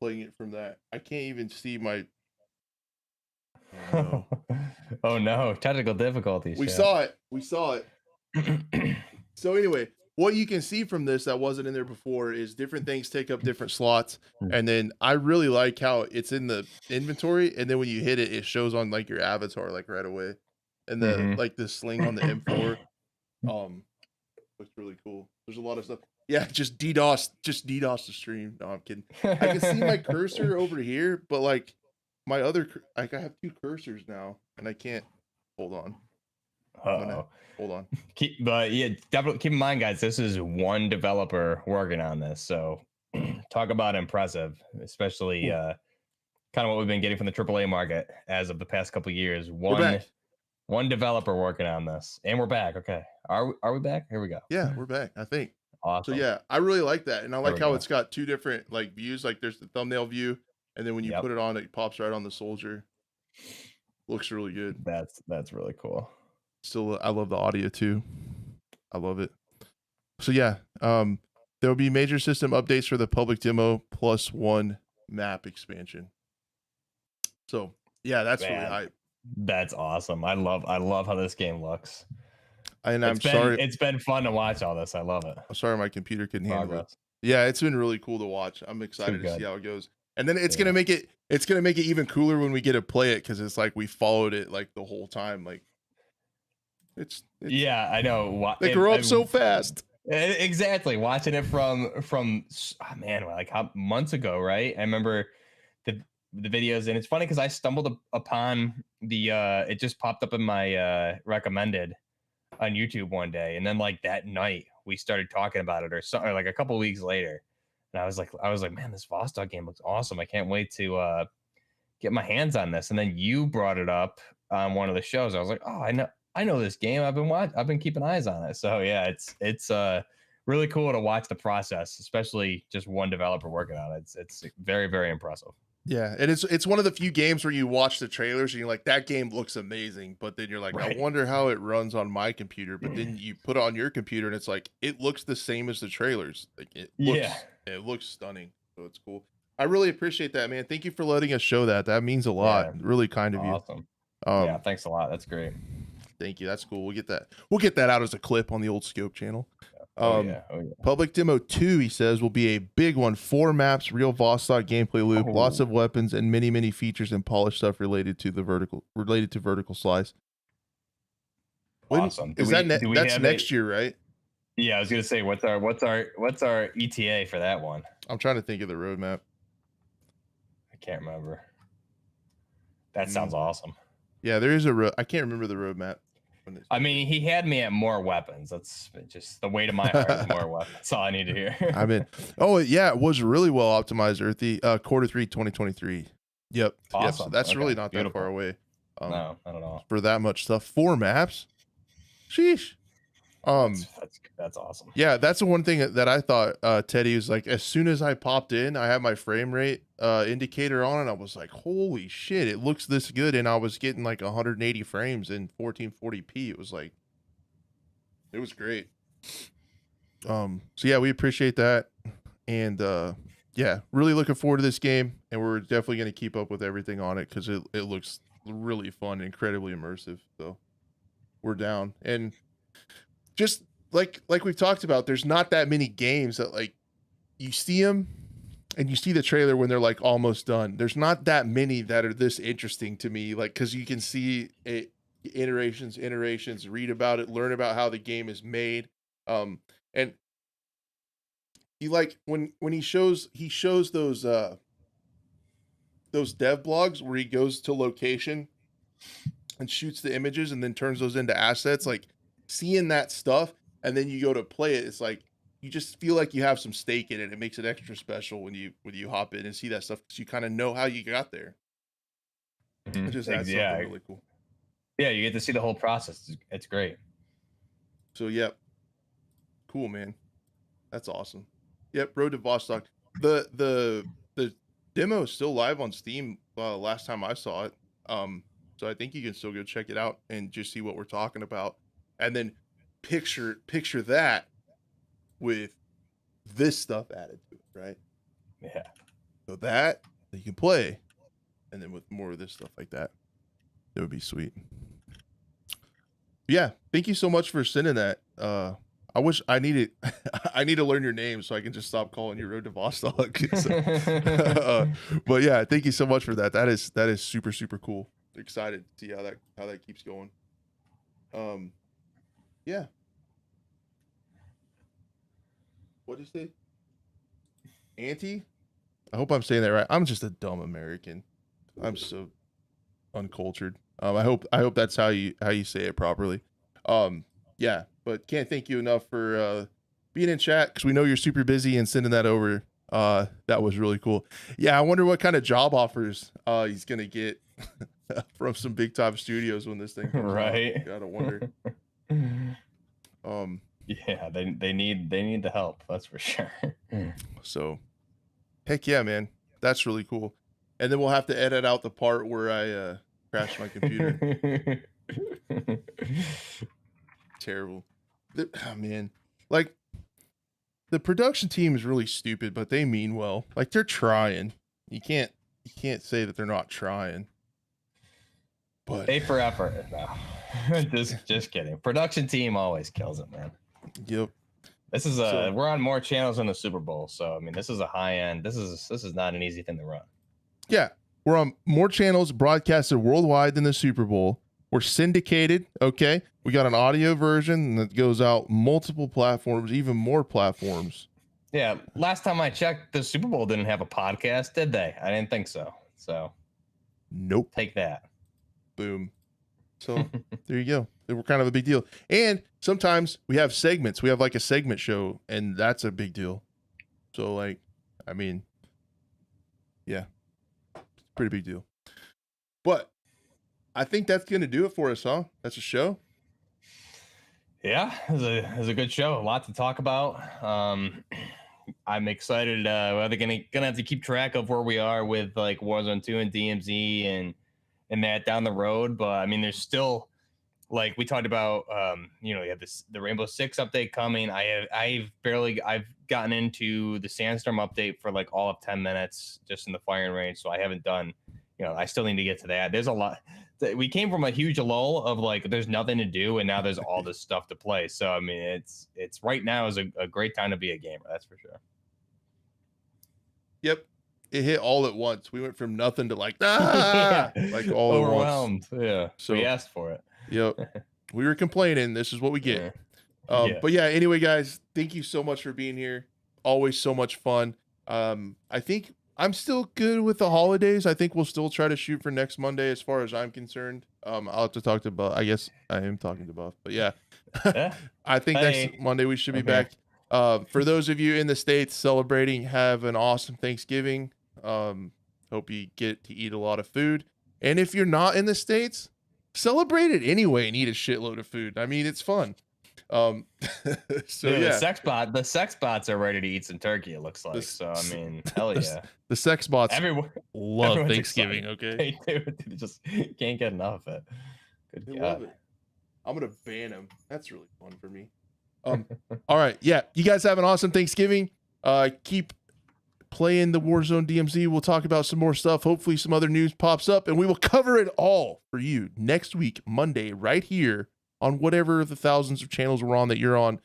S1: playing it from that. I can't even see my.
S2: Oh no. Oh no, technical difficulties.
S1: We saw it. So anyway, what you can see from this that wasn't in there before is different things take up different slots. And then I really like how it's in the inventory. And then when you hit it, it shows on like your avatar, like right away. And the like the sling on the M4. Looks really cool. There's a lot of stuff. Yeah, just DDoS the stream. No, I'm kidding. I can see my cursor over here, but like my other, like I have two cursors now and I can't, hold on. Hold on.
S2: But yeah, definitely keep in mind, guys, this is one developer working on this. So talk about impressive, especially kind of what we've been getting from the AAA market as of the past couple of years. One developer working on this, and we're back. Okay, are we back? Here we go.
S1: Yeah, we're back, I think.
S2: Awesome.
S1: So yeah, I really like that, and I like how it's got two different like views. Like there's the thumbnail view, and then when you put it on, it pops right on the soldier. Looks really good.
S2: That's really cool.
S1: Still, I love the audio too. I love it. So yeah, there will be major system updates for the public demo +1 map expansion. So yeah, that's really hype.
S2: That's awesome. I love how this game looks.
S1: and I'm
S2: It's been
S1: sorry.
S2: it's been fun to watch all this. I love it.
S1: I'm sorry my computer couldn't handle it.
S2: Progress.
S1: Yeah, it's been really cool to watch. I'm
S2: Too
S1: excited to see
S2: good.
S1: how it goes. And then it's
S2: Yeah.
S1: gonna make it even cooler when we get to play it, because it's like we followed it like the whole time. Like it's
S2: Yeah, I know.
S1: they grow up so fast.
S2: Exactly. Watching it from man, like how months ago, right? I remember the videos, and it's funny because I stumbled upon the it just popped up in my recommended on YouTube one day, and then like that night we started talking about it, or something, or like a couple weeks later, and I was like, man, this Vostok game looks awesome. I can't wait to get my hands on this. And then you brought it up on one of the shows. I was like, oh, I know this game. I've been keeping eyes on it. So yeah, it's really cool to watch the process, especially just one developer working on it. It's very, very impressive.
S1: Yeah, and it's one of the few games where you watch the trailers and you're like, that game looks amazing, but then you're like,
S2: Right.
S1: I wonder how it runs on my computer. But then you put it on your computer and it's like, it looks the same as the trailers. Like it looks stunning. So it's cool. I really appreciate that, man. Thank you for letting us show that. That means a lot.
S2: Yeah.
S1: Really kind of you.
S2: Awesome.
S1: Um,
S2: Yeah, thanks a lot. That's great.
S1: Thank you. That's cool. We'll get that out as a clip on the old Scope channel.
S2: Oh yeah.
S1: Public Demo 2, he says, will be a big one. 4 maps, real Vostok gameplay loop, lots of weapons, and many features and polished stuff related to vertical slice.
S2: Awesome.
S1: That's next year, right?
S2: Yeah, I was gonna say, what's our ETA for that one?
S1: I'm trying to think of the roadmap.
S2: I can't remember. That sounds awesome.
S1: Yeah, there is I can't remember the roadmap.
S2: I mean, he had me at more weapons. That's just the way to my heart is more weapons. That's all I need to hear.
S1: I mean, oh yeah, it was really well optimized, Earthy. Quarter 3, 2023. Yep.
S2: Awesome.
S1: Yep. So that's really not
S2: Beautiful.
S1: that far away.
S2: No, not at all.
S1: For that much stuff. 4 maps. Sheesh.
S2: That's awesome.
S1: Yeah, that's the one thing that I thought, Teddy, was like, as soon as I popped in, I had my frame rate indicator on, and I was like, holy shit, it looks this good. And I was getting like 180 frames in 1440p. It was like, it was great. So yeah, we appreciate that. And yeah, really looking forward to this game, and we're definitely going to keep up with everything on it, because it looks really fun, incredibly immersive. So we're down. And just like we've talked about, there's not that many games that, like, you see them and you see the trailer when they're like almost done. There's not that many that are this interesting to me, like, because you can see it, iterations, read about it, learn about how the game is made. And you like when he shows those dev blogs where he goes to location and shoots the images and then turns those into assets, like seeing that stuff, and then you go to play it, it's like you just feel like you have some stake in it. It makes it extra special when you hop in and see that stuff, because you kind of know how you got there. It just adds something really cool.
S2: Yeah, you get to see the whole process. It's great.
S1: So yep, cool, man. That's awesome. Yep, Road to Vostok. The demo is still live on Steam. Last time I saw it. So I think you can still go check it out and just see what we're talking about. And then picture that with this stuff added to it, right?
S2: Yeah.
S1: So that you can play, and then with more of this stuff like that, it would be sweet. Yeah, thank you so much for sending that. I wish I need to learn your name so I can just stop calling you Road to Vostok. But yeah, thank you so much for that. That is super, super cool. Excited to see how that keeps going. Yeah. What did you say? Auntie? I hope I'm saying that right. I'm just a dumb American. I'm so uncultured. I hope that's how you say it properly. Yeah, but can't thank you enough for being in chat, because we know you're super busy, and sending that over. That was really cool. Yeah, I wonder what kind of job offers he's gonna get from some big time studios when this thing comes
S2: right
S1: out. Gotta wonder.
S2: Yeah, they need the help, that's for sure.
S1: So heck yeah, man, that's really cool. And then we'll have to edit out the part where I crashed my computer. Terrible. Oh, man, like, the production team is really stupid, but they mean well. Like, they're trying. You can't say that they're not trying. But
S2: A for effort. No. Just kidding. Production team always kills it, man.
S1: Yep.
S2: This is we're on more channels than the Super Bowl, so I mean, this is a high end. This is not an easy thing to run.
S1: Yeah, we're on more channels broadcasted worldwide than the Super Bowl. We're syndicated. Okay, we got an audio version that goes out multiple platforms, even more platforms.
S2: Yeah, last time I checked, the Super Bowl didn't have a podcast, did they? I didn't think so. So,
S1: nope.
S2: Take that.
S1: Boom. So there you go. We're kind of a big deal. And sometimes we have segments. We have like a segment show, and that's a big deal. So like, I mean, yeah, it's a pretty big deal. But I think that's going to do it for us, huh? That's a show.
S2: Yeah, it was a good show. A lot to talk about. I'm excited. We're gonna have to keep track of where we are with like Warzone 2 and DMZ and that down the road. But I mean, there's still, like we talked about, you know, you have the Rainbow Six update coming. I've gotten into the Sandstorm update for like all of 10 minutes just in the firing range, so I haven't done. You know, I still need to get to that. There's a lot. We came from a huge lull of like there's nothing to do, and now there's all this stuff to play. So I mean, it's right now is a great time to be a gamer. That's for sure.
S1: Yep. It hit all at once. We went from nothing to like like all
S2: overwhelmed.
S1: At once.
S2: Yeah.
S1: So
S2: we asked for it.
S1: Yep. We were complaining. This is what we get. But yeah, anyway, guys, thank you so much for being here. Always so much fun. I think I'm still good with the holidays. I think we'll still try to shoot for next Monday as far as I'm concerned. I'll have to talk to Buff. I guess I am talking to Buff, but yeah. I think next Monday we should be back. For those of you in the States celebrating, have an awesome Thanksgiving. Hope you get to eat a lot of food. And if you're not in the States, celebrate it anyway and eat a shitload of food. I mean, it's fun. So
S2: dude,
S1: yeah,
S2: the sex bots are ready to eat some turkey. It looks like so. I mean, hell yeah,
S1: the sex bots
S2: everyone
S1: love Thanksgiving.
S2: Excited. Okay, they just can't get enough of it. Good God.
S1: Love it. I'm gonna ban them. That's really fun for me. All right, yeah, you guys have an awesome Thanksgiving. Keep playing the Warzone DMZ. We'll talk about some more stuff. Hopefully, some other news pops up, and we will cover it all for you next week, Monday, right here on whatever the thousands of channels we're on that you're on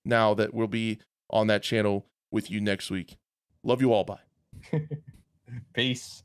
S1: now that will be on that channel with you next week. Love you all. Bye.
S2: Peace.